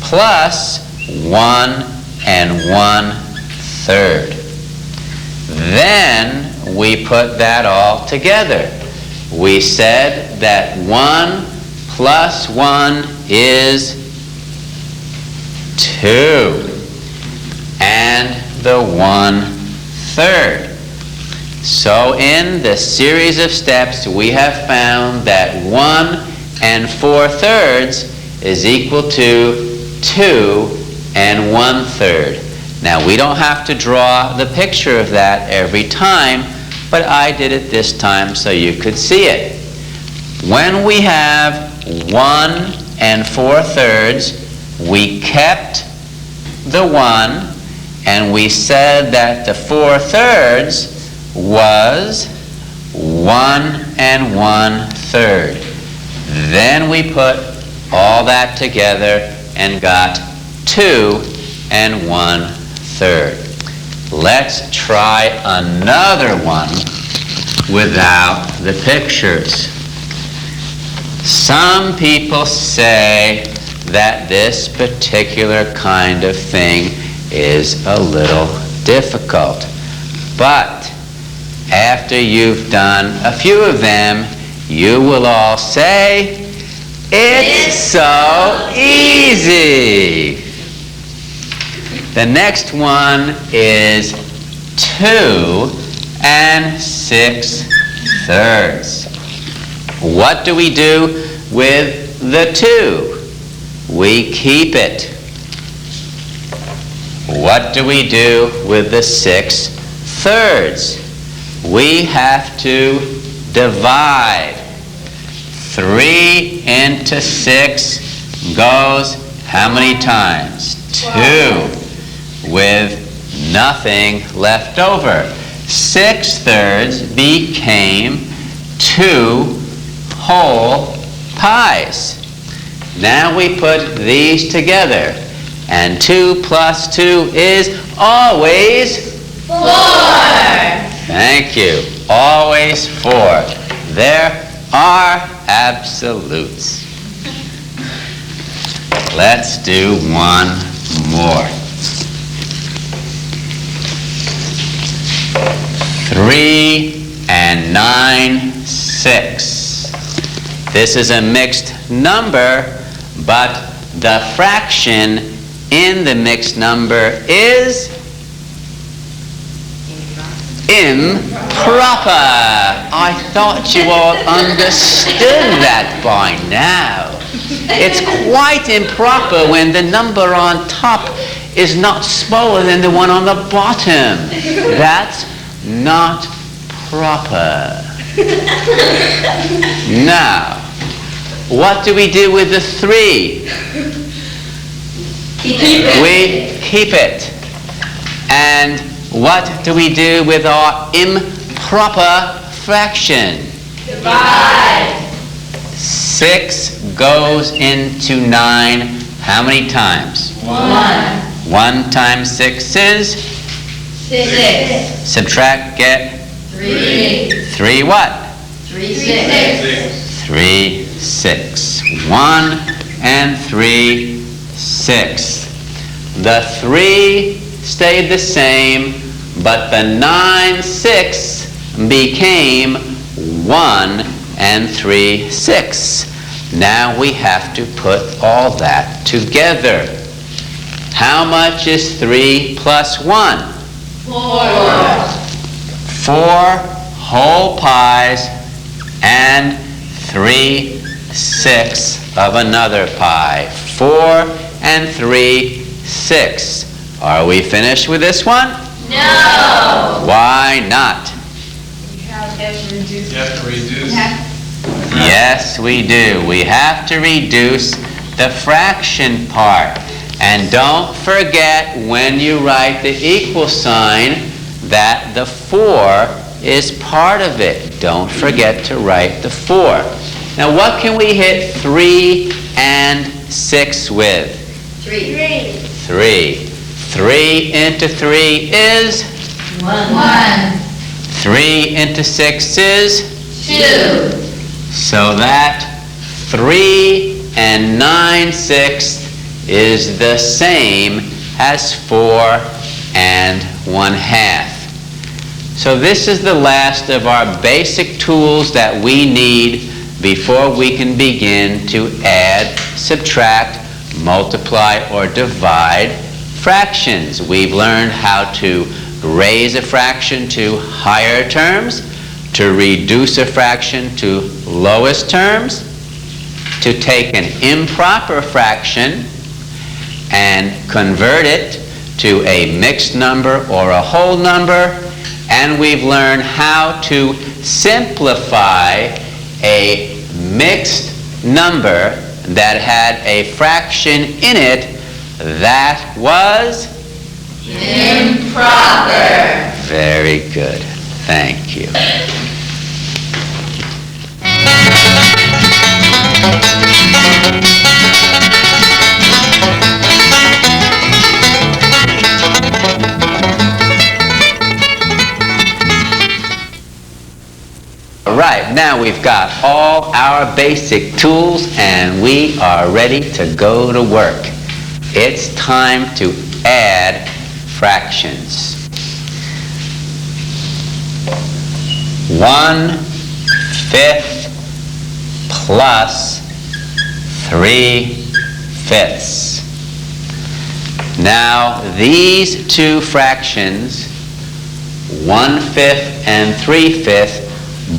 plus 1 1/3. Then we put that all together. We said that 1 plus 1 is 2, and the 1/3. So in the series of steps, we have found that 1 4/3 is equal to 2 1/3. Now, we don't have to draw the picture of that every time, but I did it this time so you could see it. When we have 1 4/3, we kept the 1, and we said that the 4/3 was 1 1/3. Then we put all that together and got 2 1/3. Let's try another one without the pictures. Some people say that this particular kind of thing is a little difficult. But after you've done a few of them, you will all say, "It's so easy." The next one is 2 6/3. What do we do with the 2? We keep it. What do we do with the 6/3? We have to divide. 3 into 6 goes how many times? 2, with nothing left over. 6/3 became 2 whole pies. Now we put these together, and 2 plus 2 is always 4. Thank you. Always 4. There are absolutes. Let's do one more. 3 and 9, 6. This is a mixed number, but the fraction in the mixed number is improper. I thought you all understood that by now. It's quite improper when the number on top is not smaller than the one on the bottom. That's not proper. Now, what do we do with the 3? We keep it. And what do we do with our improper fraction? Divide. 6 goes into 9 how many times? 1. 1 times 6 is? 6. Subtract, get? 3. 3 what? 3, 6. 3, 6. 1 and 3, 6. The 3 stayed the same, but the 9, 6 became 1 and 3, 6. Now we have to put all that together. How much is 3 plus 1? 4. 4 whole pies and 3/6 of another pie. 4 and 3, 6. Are we finished with this one? No. Why not? You have to reduce. Yes, we do. We have to reduce the fraction part. And don't forget when you write the equal sign that the 4 is part of it. Don't forget to write the 4. Now what can we hit 3 and 6 with? 3. 3. 3 into 3 is? 1. 3 into 6 is? 2. So that 3 and 9/6 is the same as 4 and 1/2. So this is the last of our basic tools that we need before we can begin to add, subtract, multiply, or divide fractions. We've learned how to raise a fraction to higher terms, to reduce a fraction to lowest terms, to take an improper fraction and convert it to a mixed number or a whole number, and we've learned how to simplify a mixed number that had a fraction in it that was Improper. very good. Thank you. All right, now we've got all our basic tools and we are ready to go to work. It's time to add fractions. 1/5 plus 3/5. Now these two fractions, 1/5 and 3/5,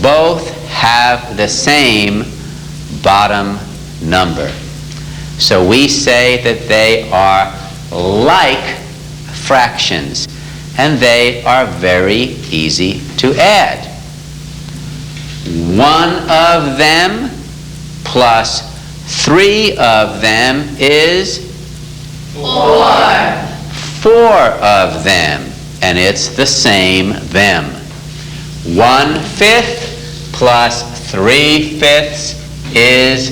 both have the same bottom number. So we say that they are like fractions, and they are very easy to add. 1 of them plus 3 of them is 4 of them. And it's the same them. 1/5 plus 3/5 is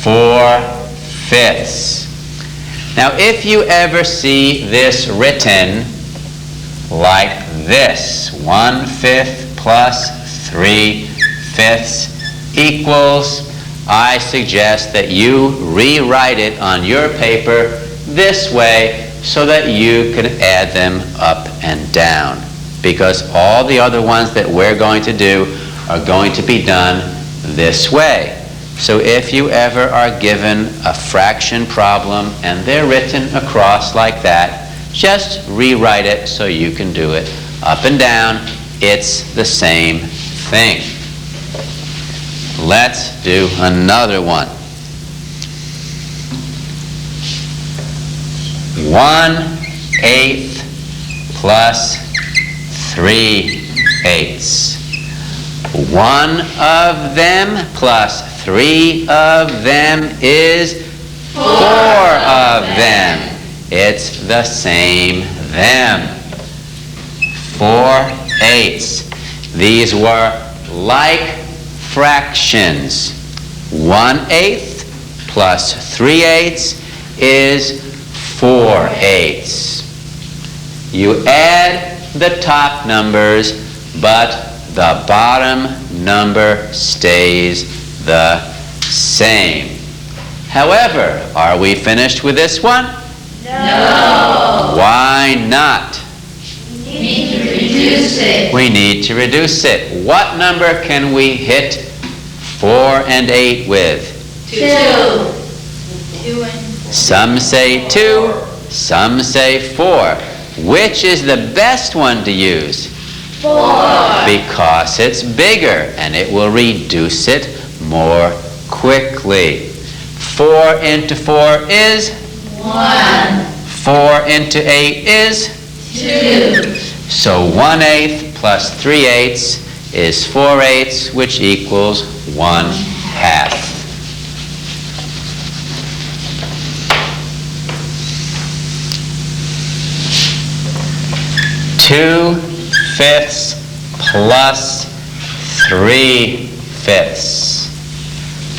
4/5. Now, if you ever see this written like this, 1/5 plus 3/5 equals, I suggest that you rewrite it on your paper this way so that you can add them up and down, because all the other ones that we're going to do are going to be done this way. So if you ever are given a fraction problem and they're written across like that, just rewrite it so you can do it up and down. It's the same thing. Let's do another one. 1/8 plus 3/8. 1 of them plus 3 of them is 4 of them. It's the same them. 4/8. These were like fractions. 1/8 plus 3/8 is 4/8. You add the top numbers, but the bottom number stays the same. However, are we finished with this one? No. Why not? We need to reduce it. We need to reduce it. What number can we hit 4 and 8 with? 2. Some say 2, some say 4. Which is the best one to use? 4. Because it's bigger and it will reduce it more quickly. 4 into 4 is? 1. 4 into 8 is? 2. So 1/8 plus 3/8 is 4/8, which equals 1/2. 2/5 plus 3/5.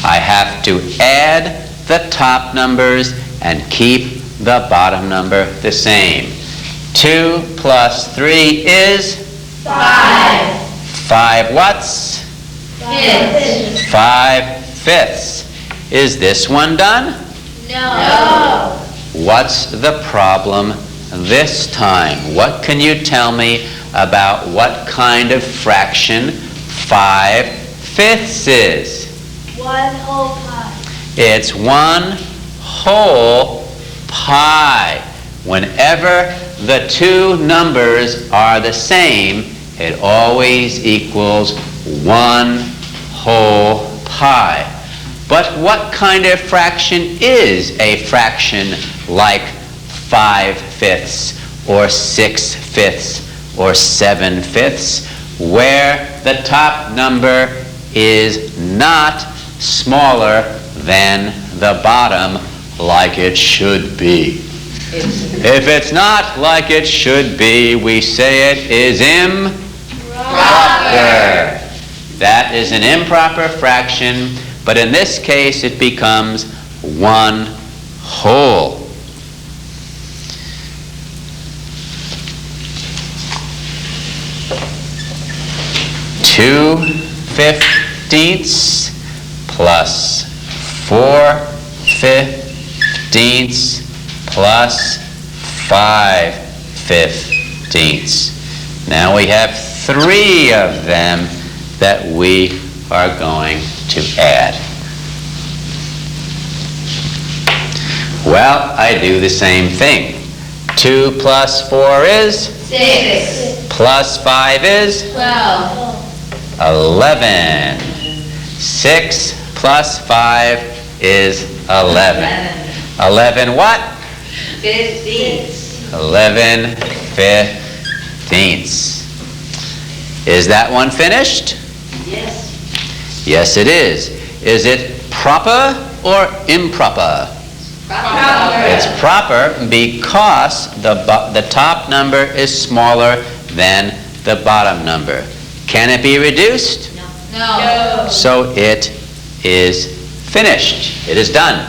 I have to add the top numbers and keep the bottom number the same. 2 plus 3 is? 5. 5 what's? 5. 5/5. Is this one done? No. What's the problem this time? What can you tell me about what kind of fraction 5/5 is? 1 whole pie. It's 1 whole pie. Whenever the two numbers are the same, it always equals 1 whole pie. But what kind of fraction is a fraction like 5/5 or 6/5 or 7/5, where the top number is not smaller than the bottom like it should be? If it's not like it should be, we say it is improper. That is an improper fraction, but in this case it becomes 1 whole. Two 15ths plus 4 15ths plus 5 15ths. Now we have 3 of them that we are going to add. Well, I do the same thing. 2 plus 4 is? 6. Plus 5 is? 12. 11. 6 plus 5 is 11. 11 what? 15. 11 15ths. Is that one finished? Yes. Yes, it is. Is it proper or improper? It's proper because the top number is smaller than the bottom number. Can it be reduced? No. So it is finished. It is done.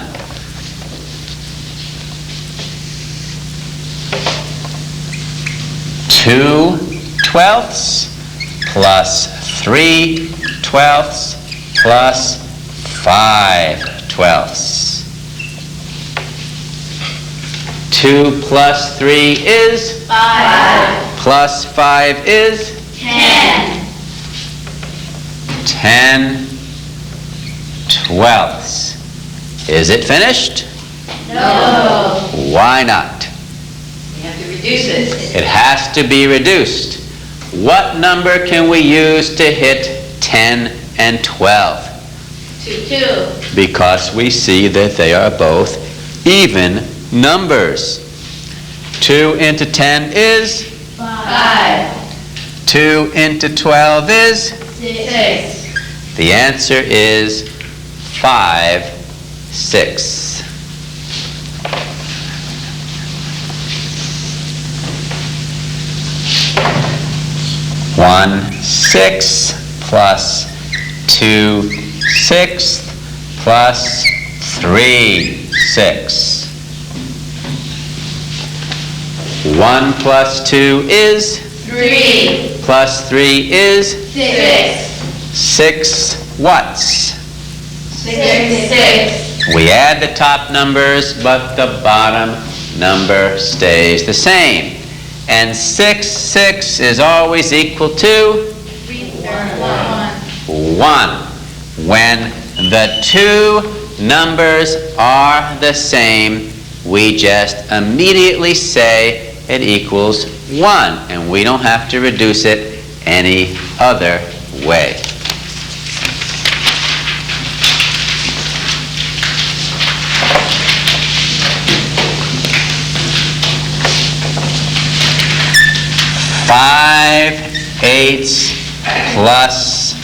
Two twelfths plus 3/12 plus 5/12. 2 plus 3 is? 5. Plus 5 is? 10. 10/12. Is it finished? No. Why not? We have to reduce it. It has to be reduced. What number can we use to hit 10 and 12? 2. Because we see that they are both even numbers. 2 into 10 is? 5. 2 into 12 is? 6. The answer is 5/6. 1/6 plus 2/6 plus 3/6. 1 plus 2 is? 3. Plus 3 is? 6. 6 what's? 6. We add the top numbers, but the bottom number stays the same. And 6/6 is always equal to 1. When the two numbers are the same, we just immediately say it equals 1, and we don't have to reduce it any other way. Five eighths plus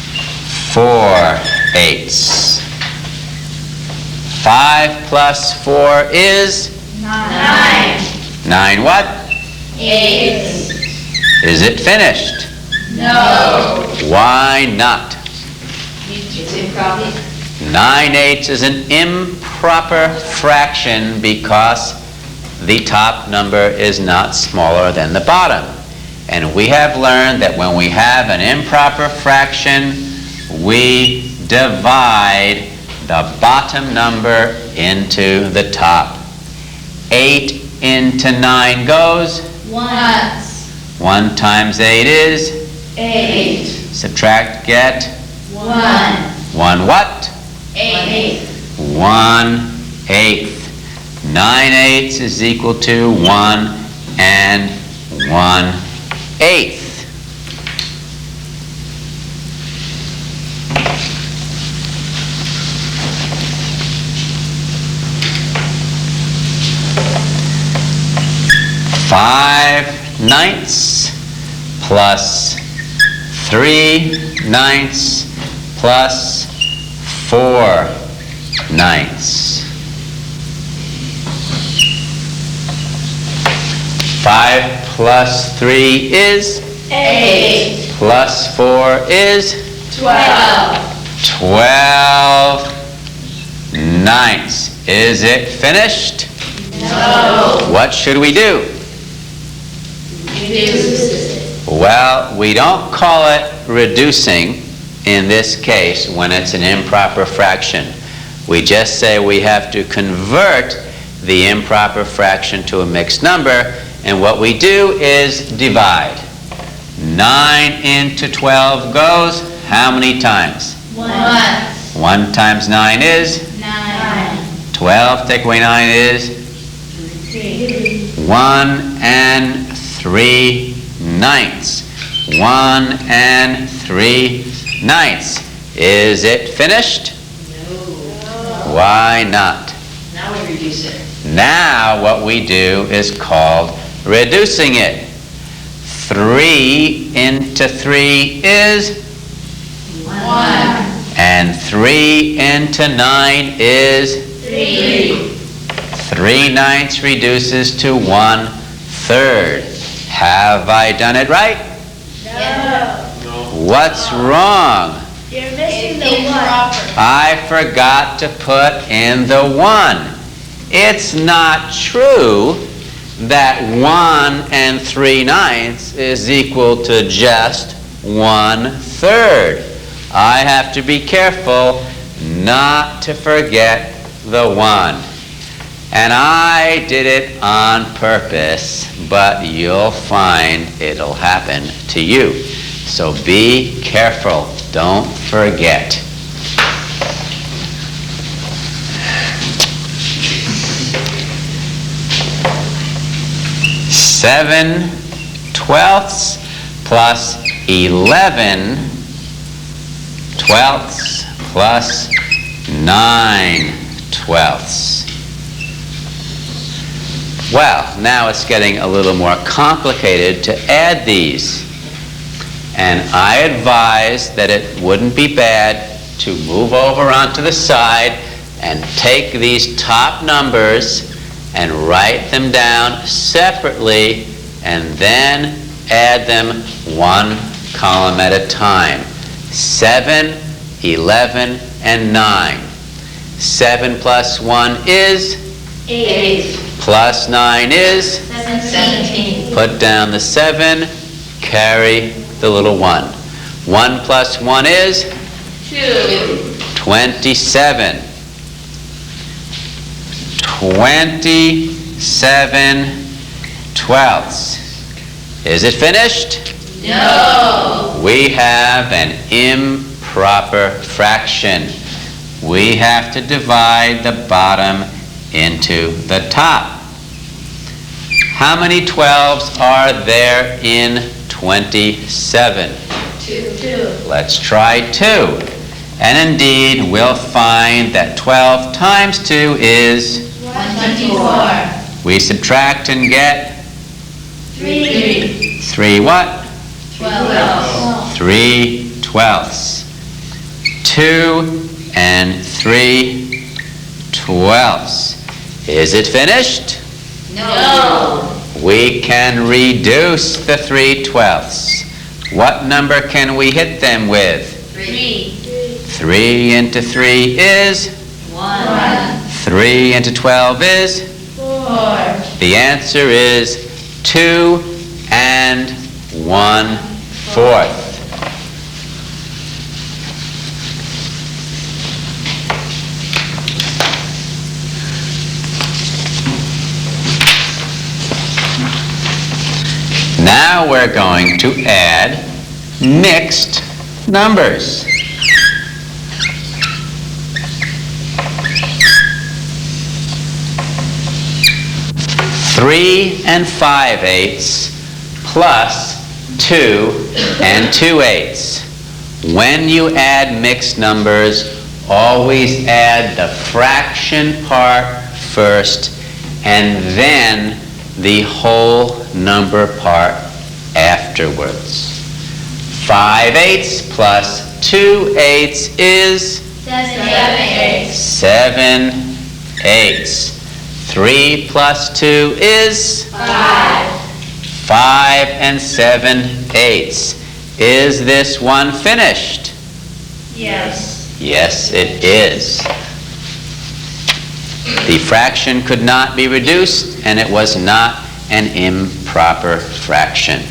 4/8. 5 plus 4 is? 9. 9 what? 8. Is it finished? No. Why not? It's improper. 9/8 is an improper fraction because the top number is not smaller than the bottom. And we have learned that when we have an improper fraction, we divide the bottom number into the top. 8 into 9 goes? Once. 1 times 8 is? 8. Subtract, get? 1. 1 what? 8. 1/8. 9/8 is equal to 1 and 1/8. Five ninths plus 3/9 plus 4/9. 5 plus 3 is? 8. Plus 4 is? 12. 12/9. Is it finished? No. What should we do? Reduce it. Well, we don't call it reducing in this case when it's an improper fraction. We just say we have to convert the improper fraction to a mixed number, and what we do is divide. 9 into 12 goes how many times? Once. 1 times 9 is? 9. 12 take away 9 is? 1 3/9. 1 3/9. Is it finished? No. Why not? Now we reduce it. Now what we do is called reducing it. 3 into 3 is? 1. And 3 into 9 is? 3. 3/9 reduces to 1/3. Have I done it right? No. What's wrong? You're missing It's improper. I forgot to put in the 1. It's not true that 1 and 3/9 is equal to just 1/3. I have to be careful not to forget the 1. And I did it on purpose, but you'll find it'll happen to you. So be careful. Don't forget. Seven twelfths plus 11 twelfths plus 9 twelfths. Well, now it's getting a little more complicated to add these. And I advise that it wouldn't be bad to move over onto the side and take these top numbers and write them down separately and then add them one column at a time. 7, 11, and 9. 7 plus 1 is? 8. Plus 9 is? 17. Put down the 7, carry the little 1. 1 plus 1 is? 2. 27. 27 twelfths. Is it finished? No. We have an improper fraction. We have to divide the bottom into the top. How many 12s are there in 27? 2. Let's try 2. And indeed, we'll find that 12 times 2 is? 24. We subtract and get? 3. 3 what? 12. 3 twelfths. 2 and 3 twelfths. Is it finished? No. We can reduce the 3 twelfths. What number can we hit them with? 3. 3 into 3 is? 1. 3 into 12 is? 4. The answer is 2 and 1/4. Now we're going to add mixed numbers. 3 and 5/8 plus 2 and 2/8. When you add mixed numbers, always add the fraction part first and then the whole number part afterwards. 5/8 plus 2/8 is? 7/8. 7/8. 3 plus 2 is? 5. 5 and 7/8. Is this one finished? Yes. Yes, it is. The fraction could not be reduced, and it was not an improper fraction.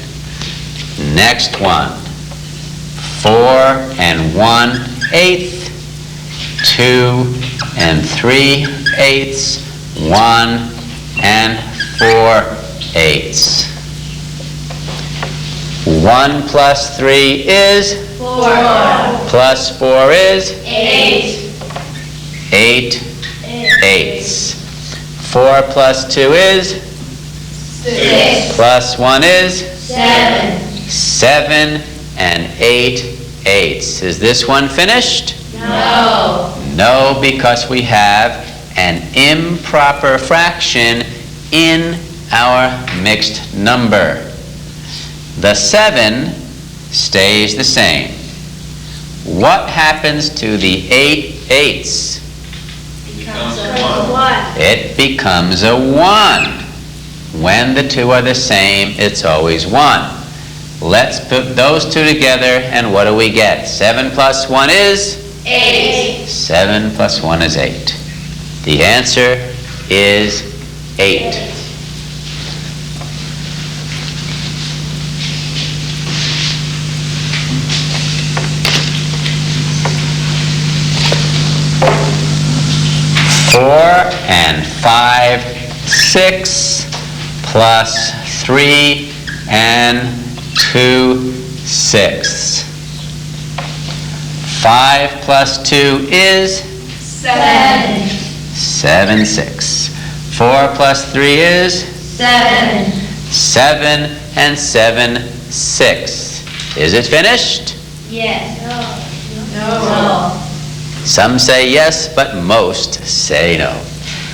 Next one. 4 and 1/8. 2 and 3/8. 1 and 4/8. 1 plus 3 is? 4. Plus 4 is? 8. 8/8. 4 plus 2 is? 6. Plus 1 is? 7. 7 and 8/8. Is this one finished? No. No, because we have an improper fraction in our mixed number. The 7 stays the same. What happens to the 8 eighths? It becomes a 1. When the two are the same, it's always 1. Let's put those two together, and what do we get? 7 plus 1 is? 8. 7 plus 1 is 8. The answer is 8. Four and 5, 6 plus 3 and 2 sixths. 5 plus 2 is? 7. 7 6. 4 plus 3 is? 7. 7 and 7 6. Is it finished? Yes. No. Some say yes, but most say no.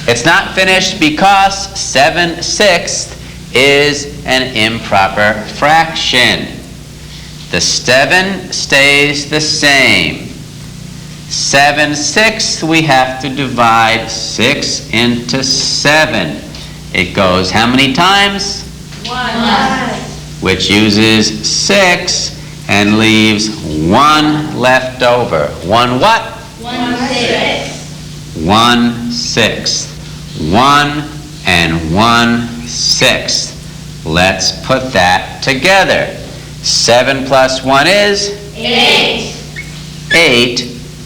It's not finished because 7 sixths is an improper fraction. The 7 stays the same. 7 sixths, we have to divide 6 into 7. It goes how many times? 1. Which uses 6 and leaves 1 left over. 1 what? 1/6. 1 sixth. 1 and 1/6. Let's put that together. 7 plus 1 is? 8. 8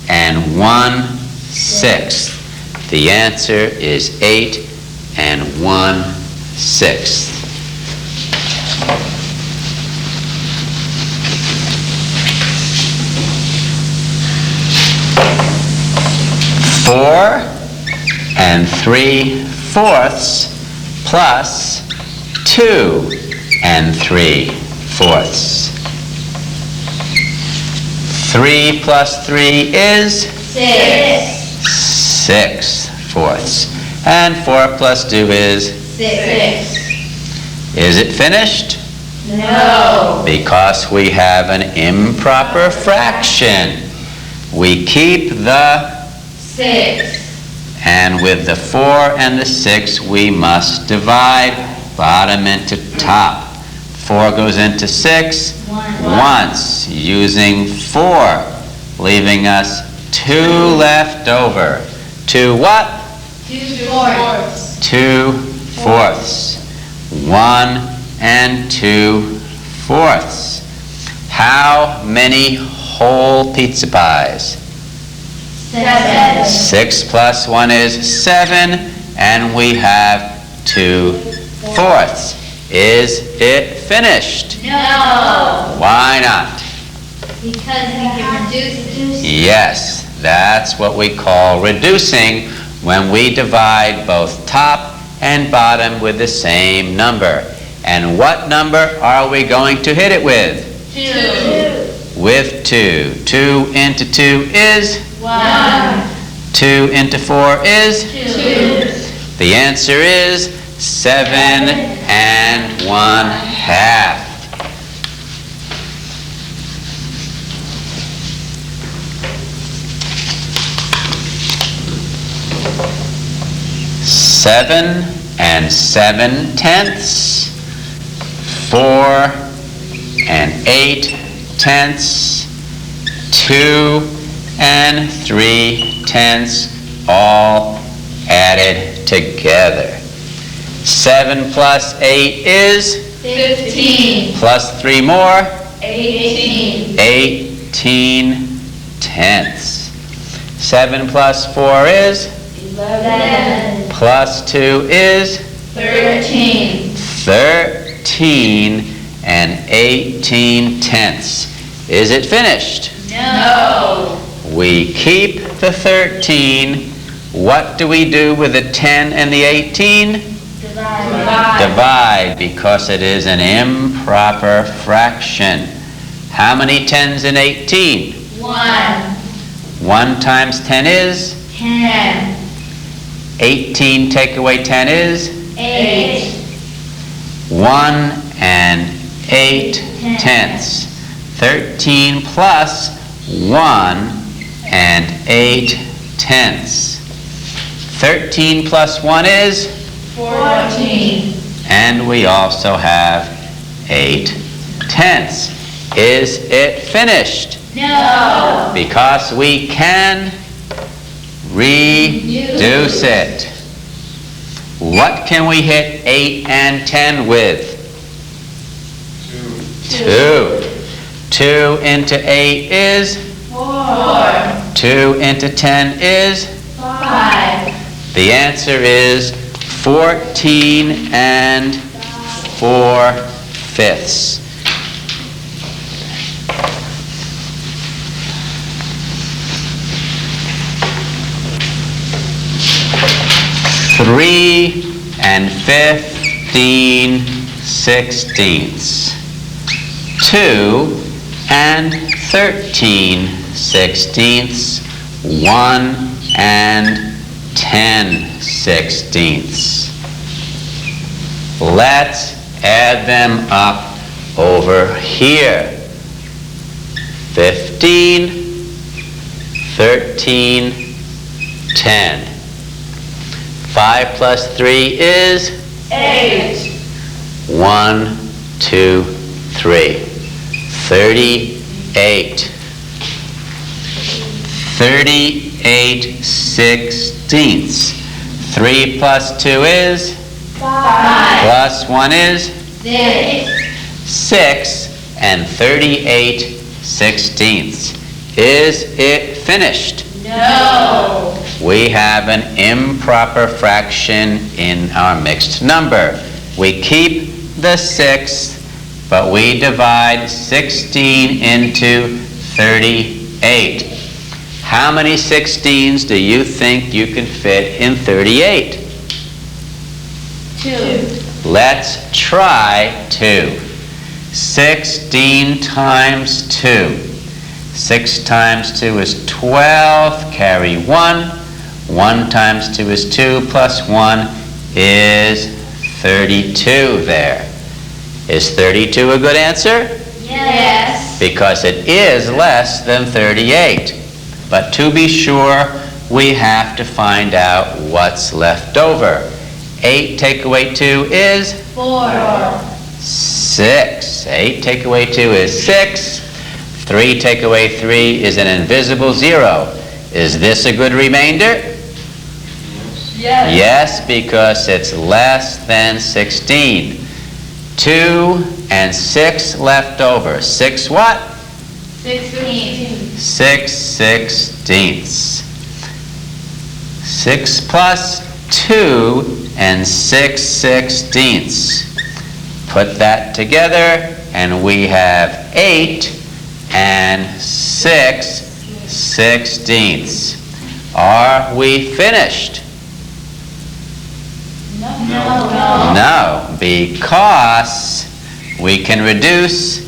and 1/6. The answer is 8 and 1/6. Four and 3/4 plus 2 and 3/4. 3 plus 3 is? 6. 6/4. And 4 plus 2 is? 6. Is it finished? No. Because we have an improper fraction. We keep the, 6. and with the 4 and the 6 we must divide bottom into top. 4 goes into 6 once, using 4, leaving us 2 left over. 2 what? 2/4. 2/4. 1 and 2/4. How many whole pizza pies? 7. 6 plus 1 is 7, and we have 2/4. Is it finished? No. Why not? Because we can reduce. Yes, that's what we call reducing when we divide both top and bottom with the same number. And what number are we going to hit it with? 2. With 2. 2 into 2 is? 1. 2 into 4 is? 2. The answer is 7 and 1/2. Seven and 7/10. 4 and 8/10. 2 and 3/10, all added together. 7 plus 8 is? 15. Plus 3 more? 18. 18/10. 7 plus 4 is? 11. Plus 2 is? 13. 13 and 18/10. Is it finished? No. We keep the 13. What do we do with the 10 and the 18? Divide. Divide, because it is an improper fraction. How many 10s in 18? 1. 1 times 10 is? 10. 18 take away 10 is? 8. 1 and 8/10. 13 plus 1/8. 13 plus 1 is? 14. And we also have 8/10. Is it finished? No. Because we can reduce it. What can we hit 8 and 10 with? 2. 2 into 8 is? 4. 2 into 10 is? 5. The answer is 14 4/5. Three and 15/16. 2 and 13/16. 1 and 10/16. Let's add them up over here. 15, 13, 10. 5 plus 3 is? 8. 1, 2, 3. 38. 38/16. 3 plus 2 is? 5. Plus 1 is? 6. 6 and 38/16. Is it finished? No. We have an improper fraction in our mixed number. We keep the 6, but we divide 16 into 38. How many 16s do you think you can fit in 38? 2. Let's try 2. 16 times 2. 6 times 2 is 12, carry 1. 1 times 2 is 2, plus 1 is 32 there. Is 32 a good answer? Yes. Because it is less than 38. But to be sure, we have to find out what's left over. 8 take away 2 is? 4. 6. 8 take away 2 is 6. 3 take away 3 is an invisible 0. Is this a good remainder? Yes. Yes, because it's less than 16. 2 and 6 left over. 6 what? 16. 6/16. 6 plus 2 and 6/16. Put that together and we have 8 and 6/16. Are we finished? No. No, because we can reduce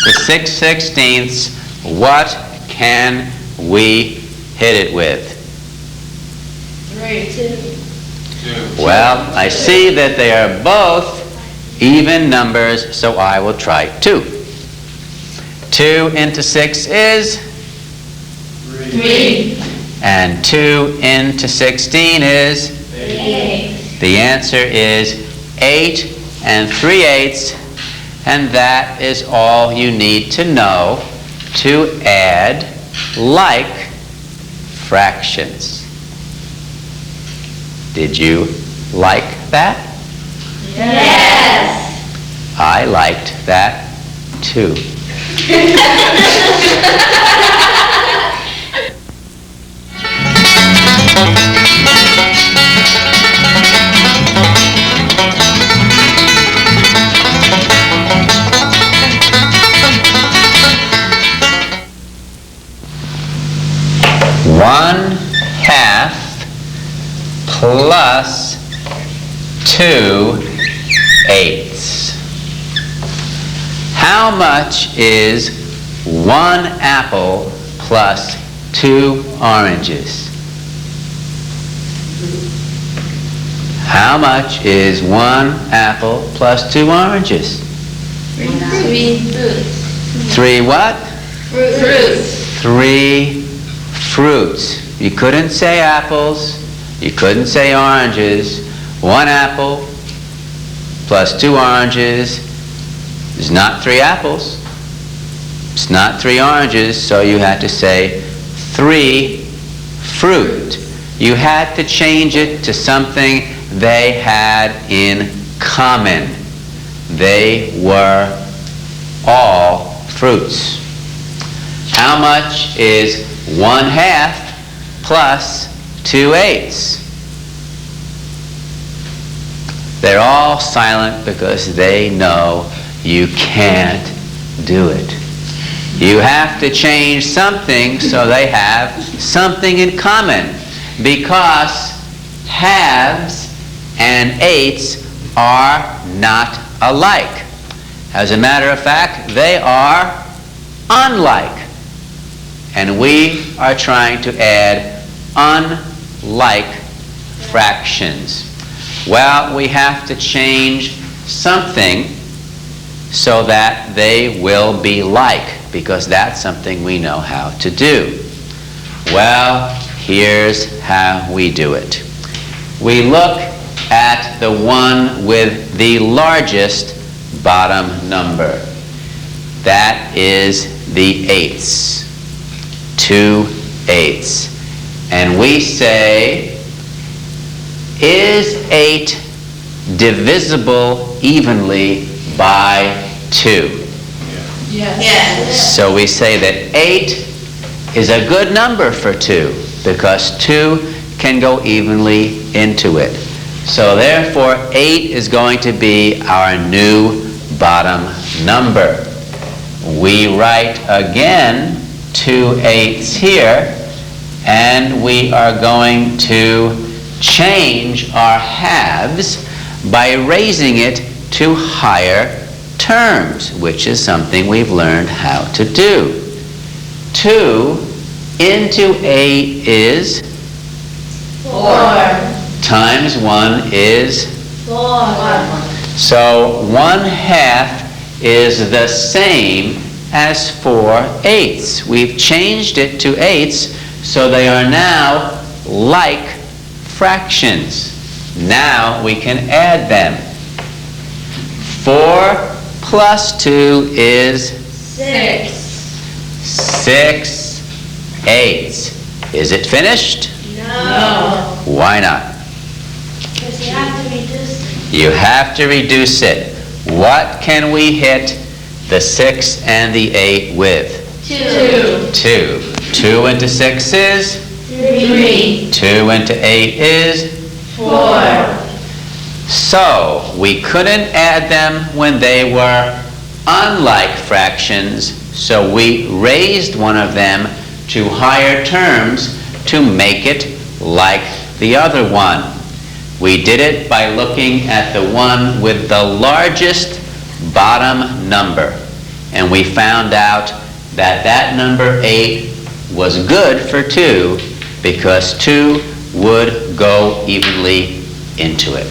to 6/16. What can we hit it with? 3. 2. Well, I see that they are both even numbers, so I will try 2. 2 into 6 is? 3. And 2 into 16 is? 8. The answer is 8 and 3/8, and that is all you need to know to add like fractions. Did you like that? Yes. I liked that too. One half plus 2/8. How much is 1 apple plus 2 oranges? How much is 1 apple plus 2 oranges? 3 fruits. 3 what? Fruits. 3 fruits. You couldn't say apples. You couldn't say oranges. 1 apple plus 2 oranges is not 3 apples. It's not 3 oranges, so you had to say 3 fruit. You had to change it to something they had in common. They were all fruits. How much is 1/2 plus 2/8? They're all silent because they know you can't do it. You have to change something so they have something in common, because halves and eighths are not alike. As a matter of fact, they are unlike. And we are trying to add unlike fractions. Well, we have to change something so that they will be like, because that's something we know how to do. Well, here's how we do it. We look at the one with the largest bottom number. That is the eighths. 2/8. And we say, is 8 divisible evenly by 2? Yes. So we say that 8 is a good number for 2, because 2 can go evenly into it. So therefore, 8 is going to be our new bottom number. We write again 2/8 here, and we are going to change our halves by raising it to higher terms, which is something we've learned how to do. 2 into 8 is 4. times 1 is 4. So 1/2 is the same as 4/8. We've changed it to eighths, so they are now like fractions. Now we can add them. 4 plus 2 is 6. 6/8. Is it finished? No. Why not? Because you have to reduce it. You have to reduce it. What can we hit the 6 and the 8 with? 2. 2. 2 into 6 is? 3. 2 into 8 is? 4. So, we couldn't add them when they were unlike fractions, so we raised one of them to higher terms to make it like the other one. We did it by looking at the one with the largest bottom number, and we found out that that number 8 was good for 2, because 2 would go evenly into it.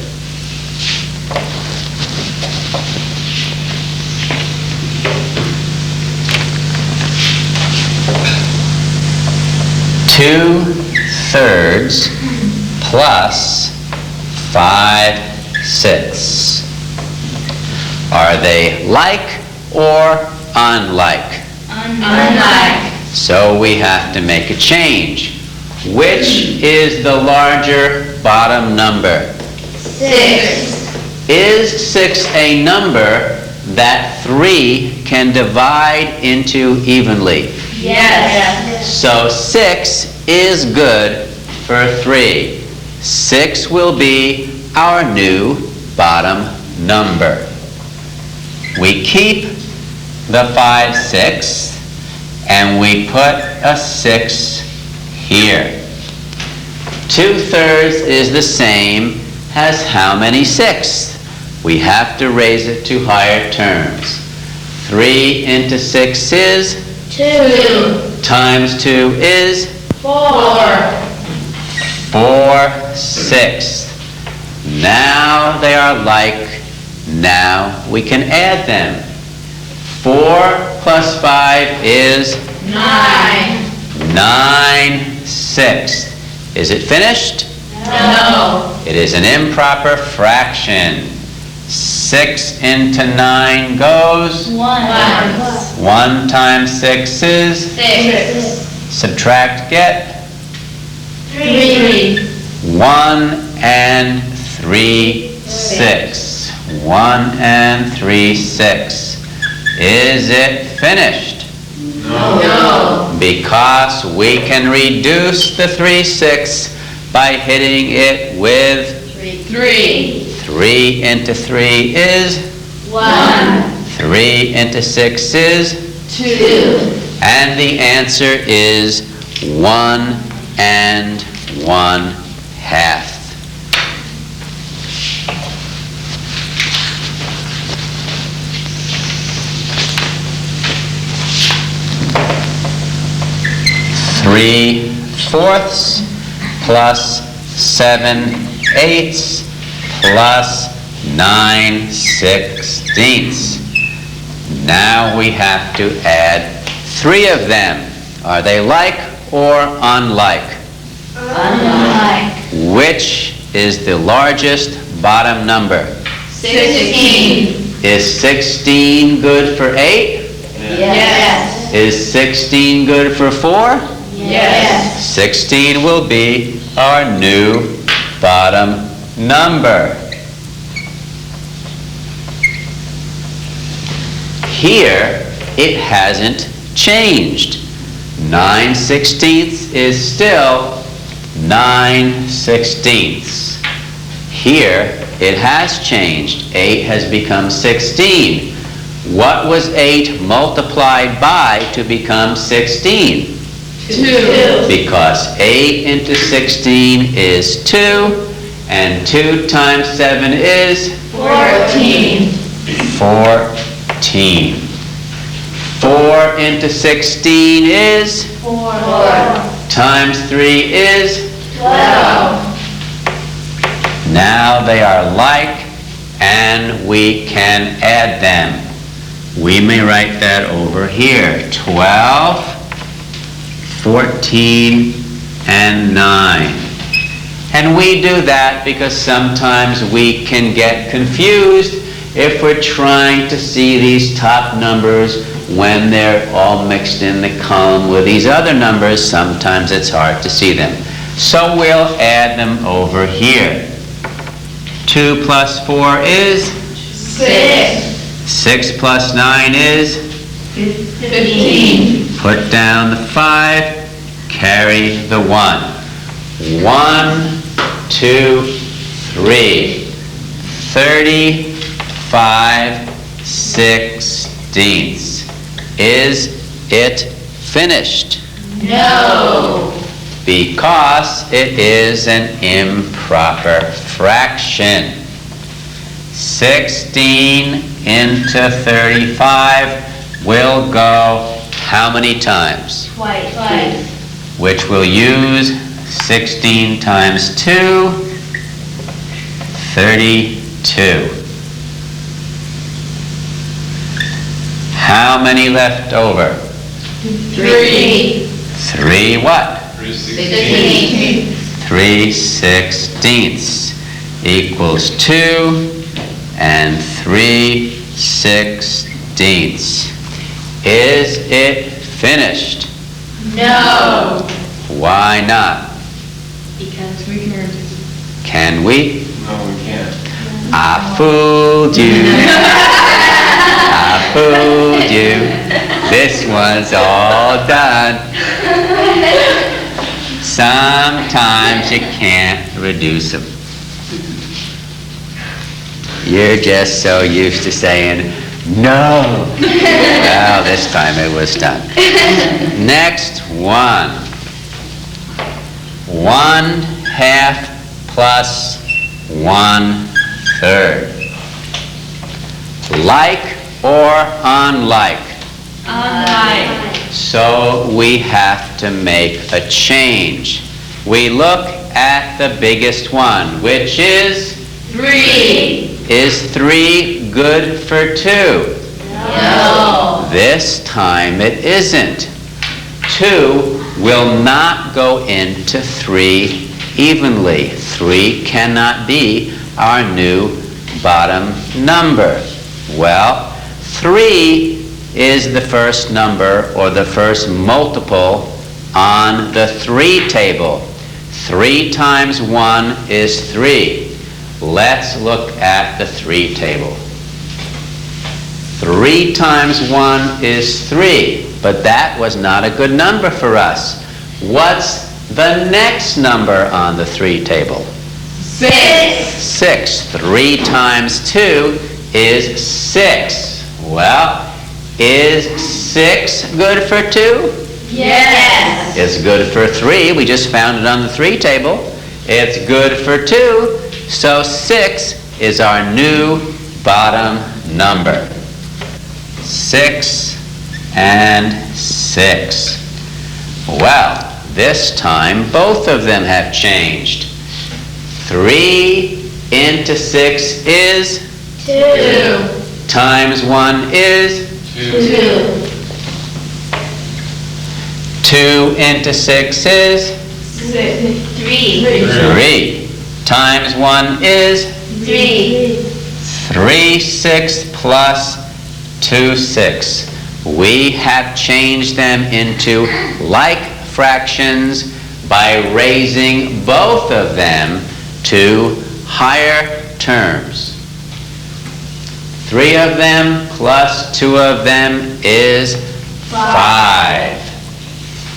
Two-thirds plus 5/6. Are they like or unlike? Unlike. So we have to make a change. Which is the larger bottom number? 6. Is 6 a number that 3 can divide into evenly? Yes. So 6 is good for 3. 6 will be our new bottom number. We keep the 5/6 and we put a 6 here. 2/3 is the same as how many sixths? We have to raise it to higher terms. 3 into 6 is? 2. Times 2 is? 4. 4/6. Now they are like. Now we can add them. 4 plus 5 is? 9. 9/6. Is it finished? No. It is an improper fraction. 6 into 9 goes? 1 times 6 is? 6. Subtract, get? 3. 1 and 3/6. 1 and 3/6. Is it finished? No. Because we can reduce the 3/6 by hitting it with 3. 3 into 3 is? 1. 3 into 6 is? 2. And the answer is 1 and 1/2. Three fourths plus 7/8 plus 9/16. Now we have to add 3 of them. Are they like or unlike? Unlike. Which is the largest bottom number? 16. Is 16 good for 8? Yes. Is 16 good for 4? Yes. 16 will be our new bottom number. Here, it hasn't changed. 9/16 is still 9/16. Here, it has changed. 8 has become 16. What was 8 multiplied by to become 16? 2. Because 8 into 16 is 2, and 2 times 7 is 14. 14. 4 into 16 is? 4. Times 3 is? 12. Now they are like, and we can add them. We may write that over here. 12, 14, and 9. And we do that because sometimes we can get confused if we're trying to see these top numbers when they're all mixed in the column with these other numbers. Sometimes it's hard to see them. So we'll add them over here. 2 plus 4 is? 6. 6 plus 9 is? 15. Put down the 5, carry the 1. 1, 2, 3. 35/16. Is it finished? No. Because it is an improper fraction. 16 into 35 will go how many times? Twice. Which we'll use 16 times 2, 32. How many left over? 3. 3 what? 16. 3/16 equals 2 and 3/16. Is it finished? No. Why not? Because we can reduce it. Can we? No, we can't. I fooled you. I fooled you. This one's all done. Sometimes you can't reduce them. You're just so used to saying, no. Well, this time it was done. Next one. 1/2 plus 1/3. Like or unlike? Unlike. So we have to make a change. We look at the biggest one, which is? 3. Is 3 good for 2? No. This time it isn't. 2 will not go into 3 evenly. 3 cannot be our new bottom number. Well, 3 is the first number or the first multiple on the 3 table. 3 times 1 is 3. Let's look at the 3 table. 3 times 1 is 3, but that was not a good number for us. What's the next number on the 3 table? 6. 3 times 2 is 6. Well, is 6 good for 2? Yes. It's good for 3. We just found it on the 3 table. It's good for 2. So 6 is our new bottom number. 6 and 6. Well, this time both of them have changed. 3 into 6 is 2. times 1 is 2. 2 into 6 is 3. 3 times 1 is 3. 3 6 plus 2 6. We have changed them into like fractions by raising both of them to higher terms. 3 of them plus 2 of them is 5.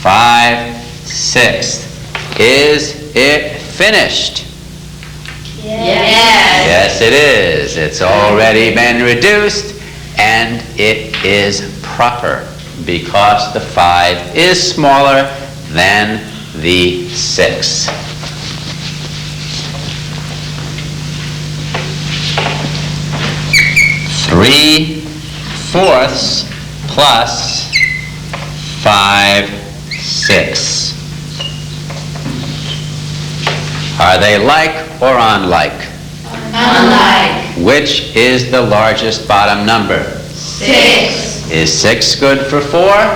5/6. Is it finished? Yes. Yes, it is. It's already been reduced, and it is proper because the 5 is smaller than the 6. Three fourths plus 5/6. Are they like or unlike? Unlike. Which is the largest bottom number? 6. Is 6 good for 4?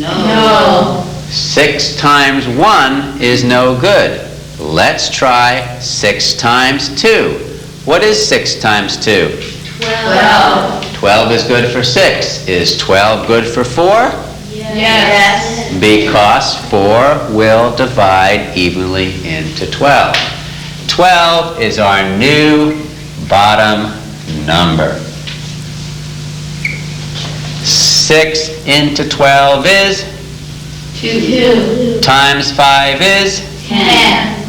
No. 6 times 1 is no good. Let's try 6 times 2. What is 6 times 2? 12. 12 is good for 6. Is 12 good for 4? Yes. Because 4 will divide evenly into 12. 12 is our new bottom number. 6 into 12 is 2. times 5 is 10.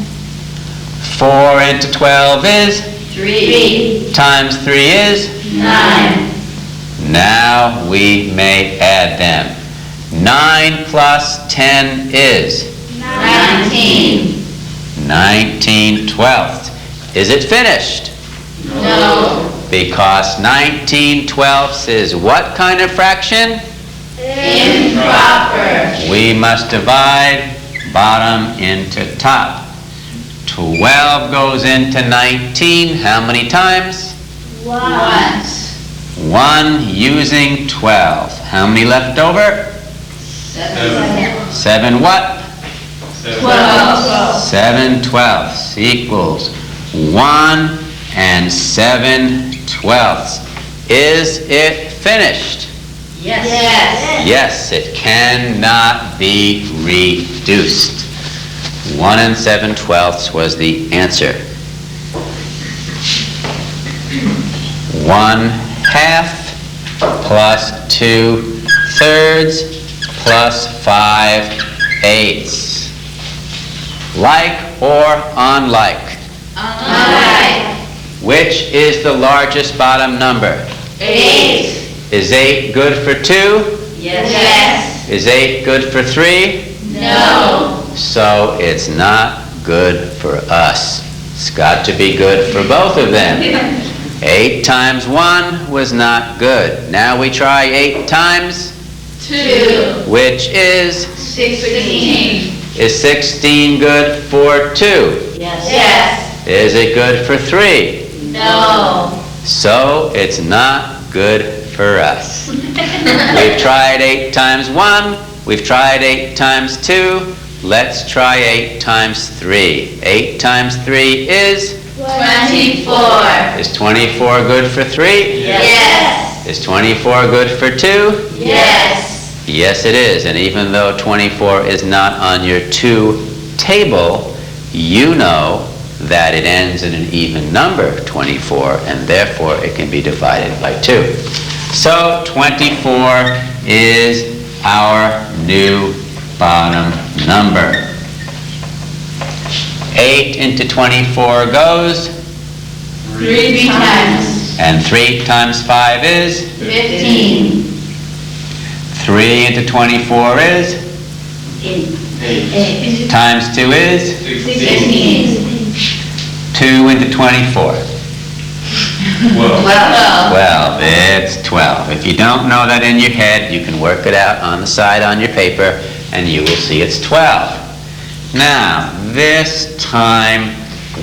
4 into 12 is 3. times 3 is 9. now we may add them. 9 plus 10 is 19. 19/12. Is it finished? No. Because 19/12 is what kind of fraction? Improper. We must divide bottom into top. 12 goes into 19 how many times? Once. 1 using 12. How many left over? 7 what? 12. 7/12 equals 1 and 7/12. Is it finished? Yes. Yes, it cannot be reduced. 1 and 7/12 was the answer. 1/2 plus 2/3 plus 5/8. Like or unlike? Unlike. Which is the largest bottom number? 8. Is 8 good for 2? Yes. Is 8 good for 3? No. So it's not good for us. It's got to be good for both of them. 8 times 1 was not good. Now we try 8 times, 2. which is 16. 16 good for 2? Yes. Is it good for 3? No. So it's not good for us. We've tried 8 times 1, We've tried 8 times 2. Let's try 8 times 3. 8 times 3 is? 24. Is 24 good for 3? Yes. Is 24 good for 2? Yes. Yes, it is. And even though 24 is not on your 2 table, you know that it ends in an even number, 24, and therefore it can be divided by 2. So 24 is our new bottom number. 8 into 24 goes, 3 times. and 3 times 5 is, 15. 3 into 24 is, 8. times 2 is, 16. 2 into 24. 12. Well, it's 12. If you don't know that in your head, you can work it out on the side on your paper, and you will see it's 12. Now, this time,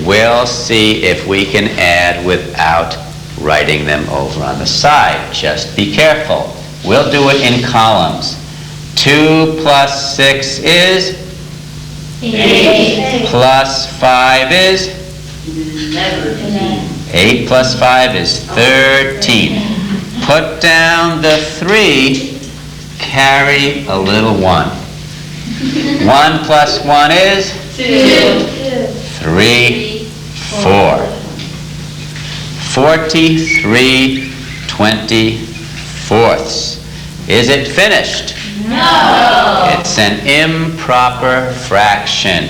we'll see if we can add without writing them over on the side. Just be careful. We'll do it in columns. 2 plus 6 is, 8. plus 5 is, 11. 8 plus 5 is 13. Put down the 3, carry a little 1. 1 plus 1 is? 2. 3, 4. 43 24ths. Is it finished? No. It's an improper fraction.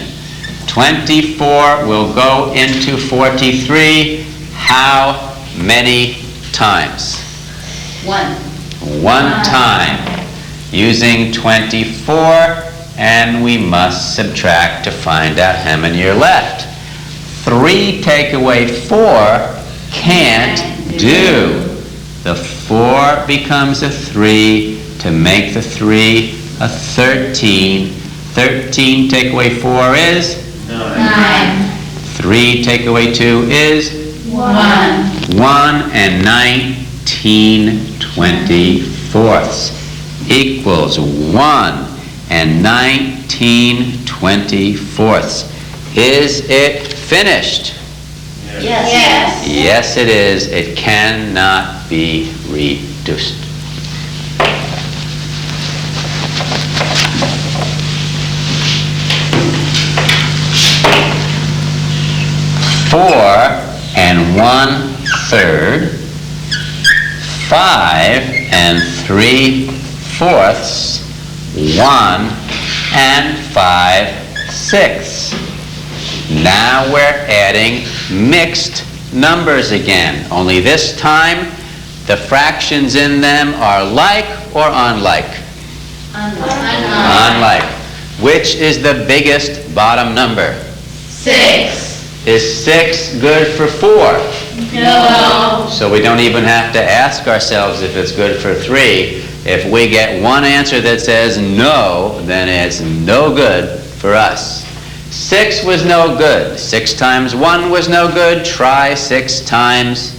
24 will go into 43 how many times? 1. 1 time. Using 24, and we must subtract to find out how many are left. 3 take away 4 can't do. The 4 becomes a 3 to make the 3 a 13. 13 take away 4 is? 9. 3 take away 2 is? 1. 1, and 19 24ths equals 1 and 19 24ths. Is it finished? Yes. Yes, it is. It cannot be reduced. Four and 1/3, 5 and 3/4, 1 and 5/6. Now we're adding mixed numbers again, only this time the fractions in them are like or unlike? Unlike. Which is the biggest bottom number? 6. Is 6 good for 4? No. So we don't even have to ask ourselves if it's good for 3. If we get one answer that says no, then it's no good for us. 6 was no good. 6 times 1 was no good. Try 6 times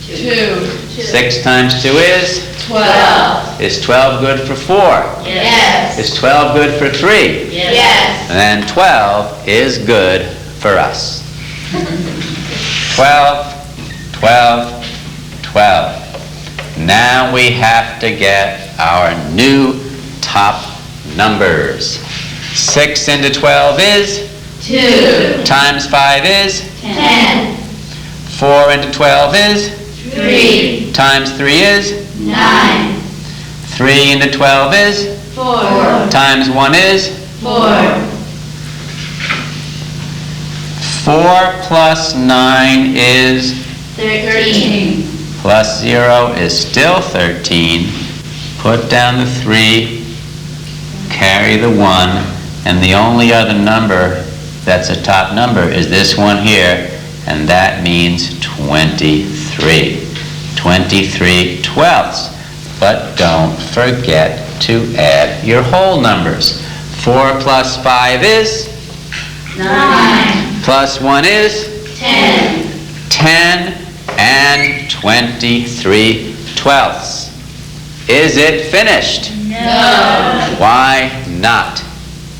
2. 6 times 2 is? 12. Is 12 good for 4? Yes. Is 12 good for 3? Yes. And then 12 is good for us. 12, 12, 12. Now we have to get our new top numbers. 6 into 12 is? 2. Times 5 is? 10. 4 into 12 is? 3. Times 3 is? 9. 3 into 12 is? 4. Times 1 is? 4. 4 plus 9 is? 13. Plus 0 is still 13. Put down the 3, carry the 1, and the only other number that's a top number is this one here, and that means 23. 23 12ths. But don't forget to add your whole numbers. 4 plus 5 is? 9. Plus 1 is? 10. 10 and 23 12ths. Is it finished? No. No. Why not?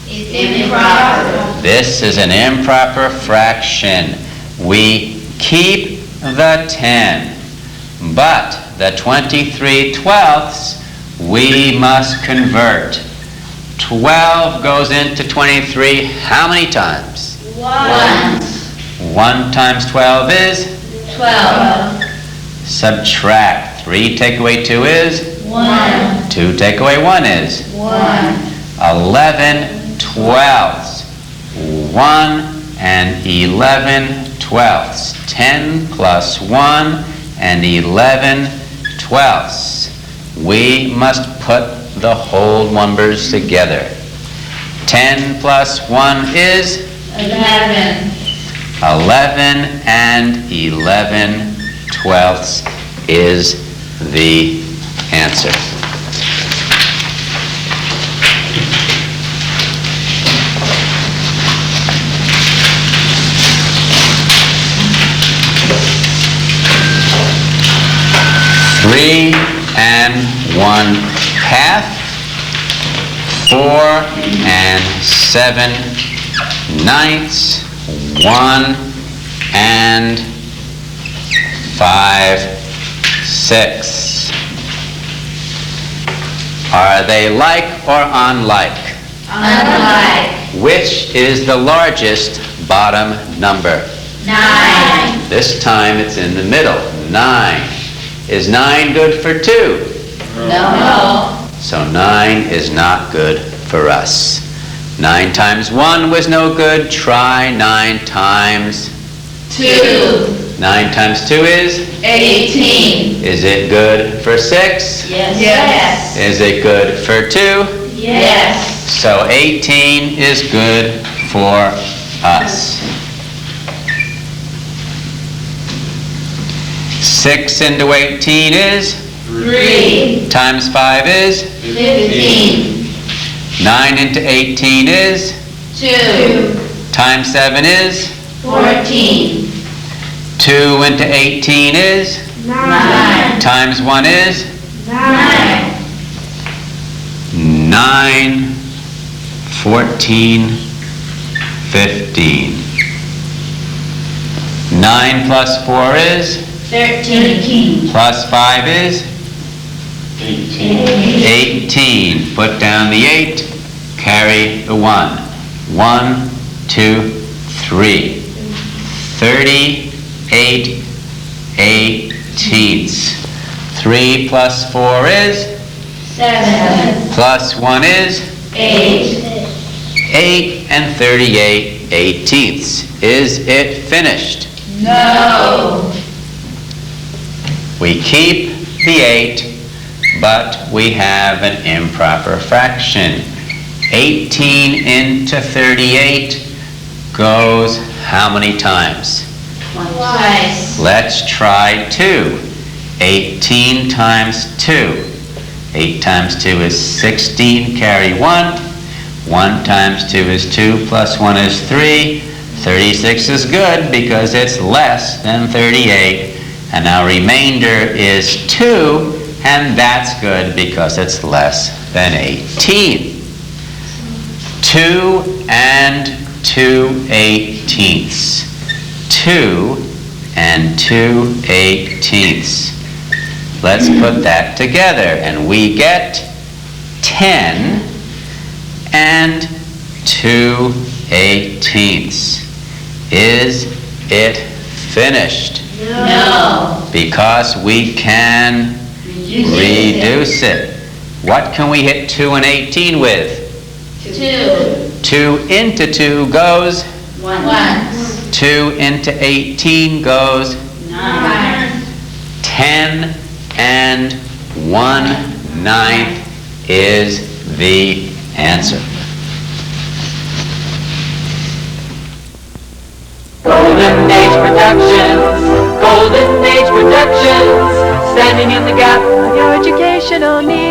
It's improper. This is an improper fraction. We keep the 10, but the 23/12 we must convert. 12 goes into 23 how many times? Once. 1 times 12 is? 12. Subtract. 3 take away 2 is? 1. 2 take away 1 is? 1. 11/12. 1 and 11/12. 10 plus 1 and 11/12. We must put the whole numbers together. 10 plus 1 is? 11. 11 and 11/12 is the answer. Three and 1/2, 4 and 7/9, 1 and 5/6. Are they like or unlike? Unlike. Which is the largest bottom number? 9. This time it's in the middle, 9. Is 9 good for 2? No. So 9 is not good for us. 9 times 1 was no good. Try 9 times 2. 9 times 2 is? 18. Is it good for 6? Yes. Is it good for 2? Yes. So 18 is good for us. 6 into 18 is? 3. Times 5 is? 15. 9 into 18 is? 2. Times 7 is? 14. 2 into 18 is? 9. Times 1 is? 9. 9, 14, 15. 9 plus 4 is? 13. Plus 5 is? 18. Put down the 8, carry the 1. 1, 2, 3. 38 eighteenths. 3 plus 4 is? 7. Plus 1 is? 8. 8 and 38 eighteenths. Is it finished? No. We keep the 8, but we have an improper fraction. 18 into 38 goes how many times? Twice. Let's try 2. 18 times 2. 8 times 2 is 16, carry 1. 1 times 2 is 2, plus 1 is 3. 36 is good because it's less than 38. And our remainder is 2, and that's good because it's less than 18. 2 and 2/18. 2 and 2/18. Let's put that together, and we get 10 and 2/18. Is it finished? No. Because we can reduce it. What can we hit 2 and 18 with? 2. 2 into 2 goes, Once. 2 into 18 goes, 9. 10 and 1/9 is the answer. Golden Age Productions, Golden Age Productions, standing in the gap of your educational needs.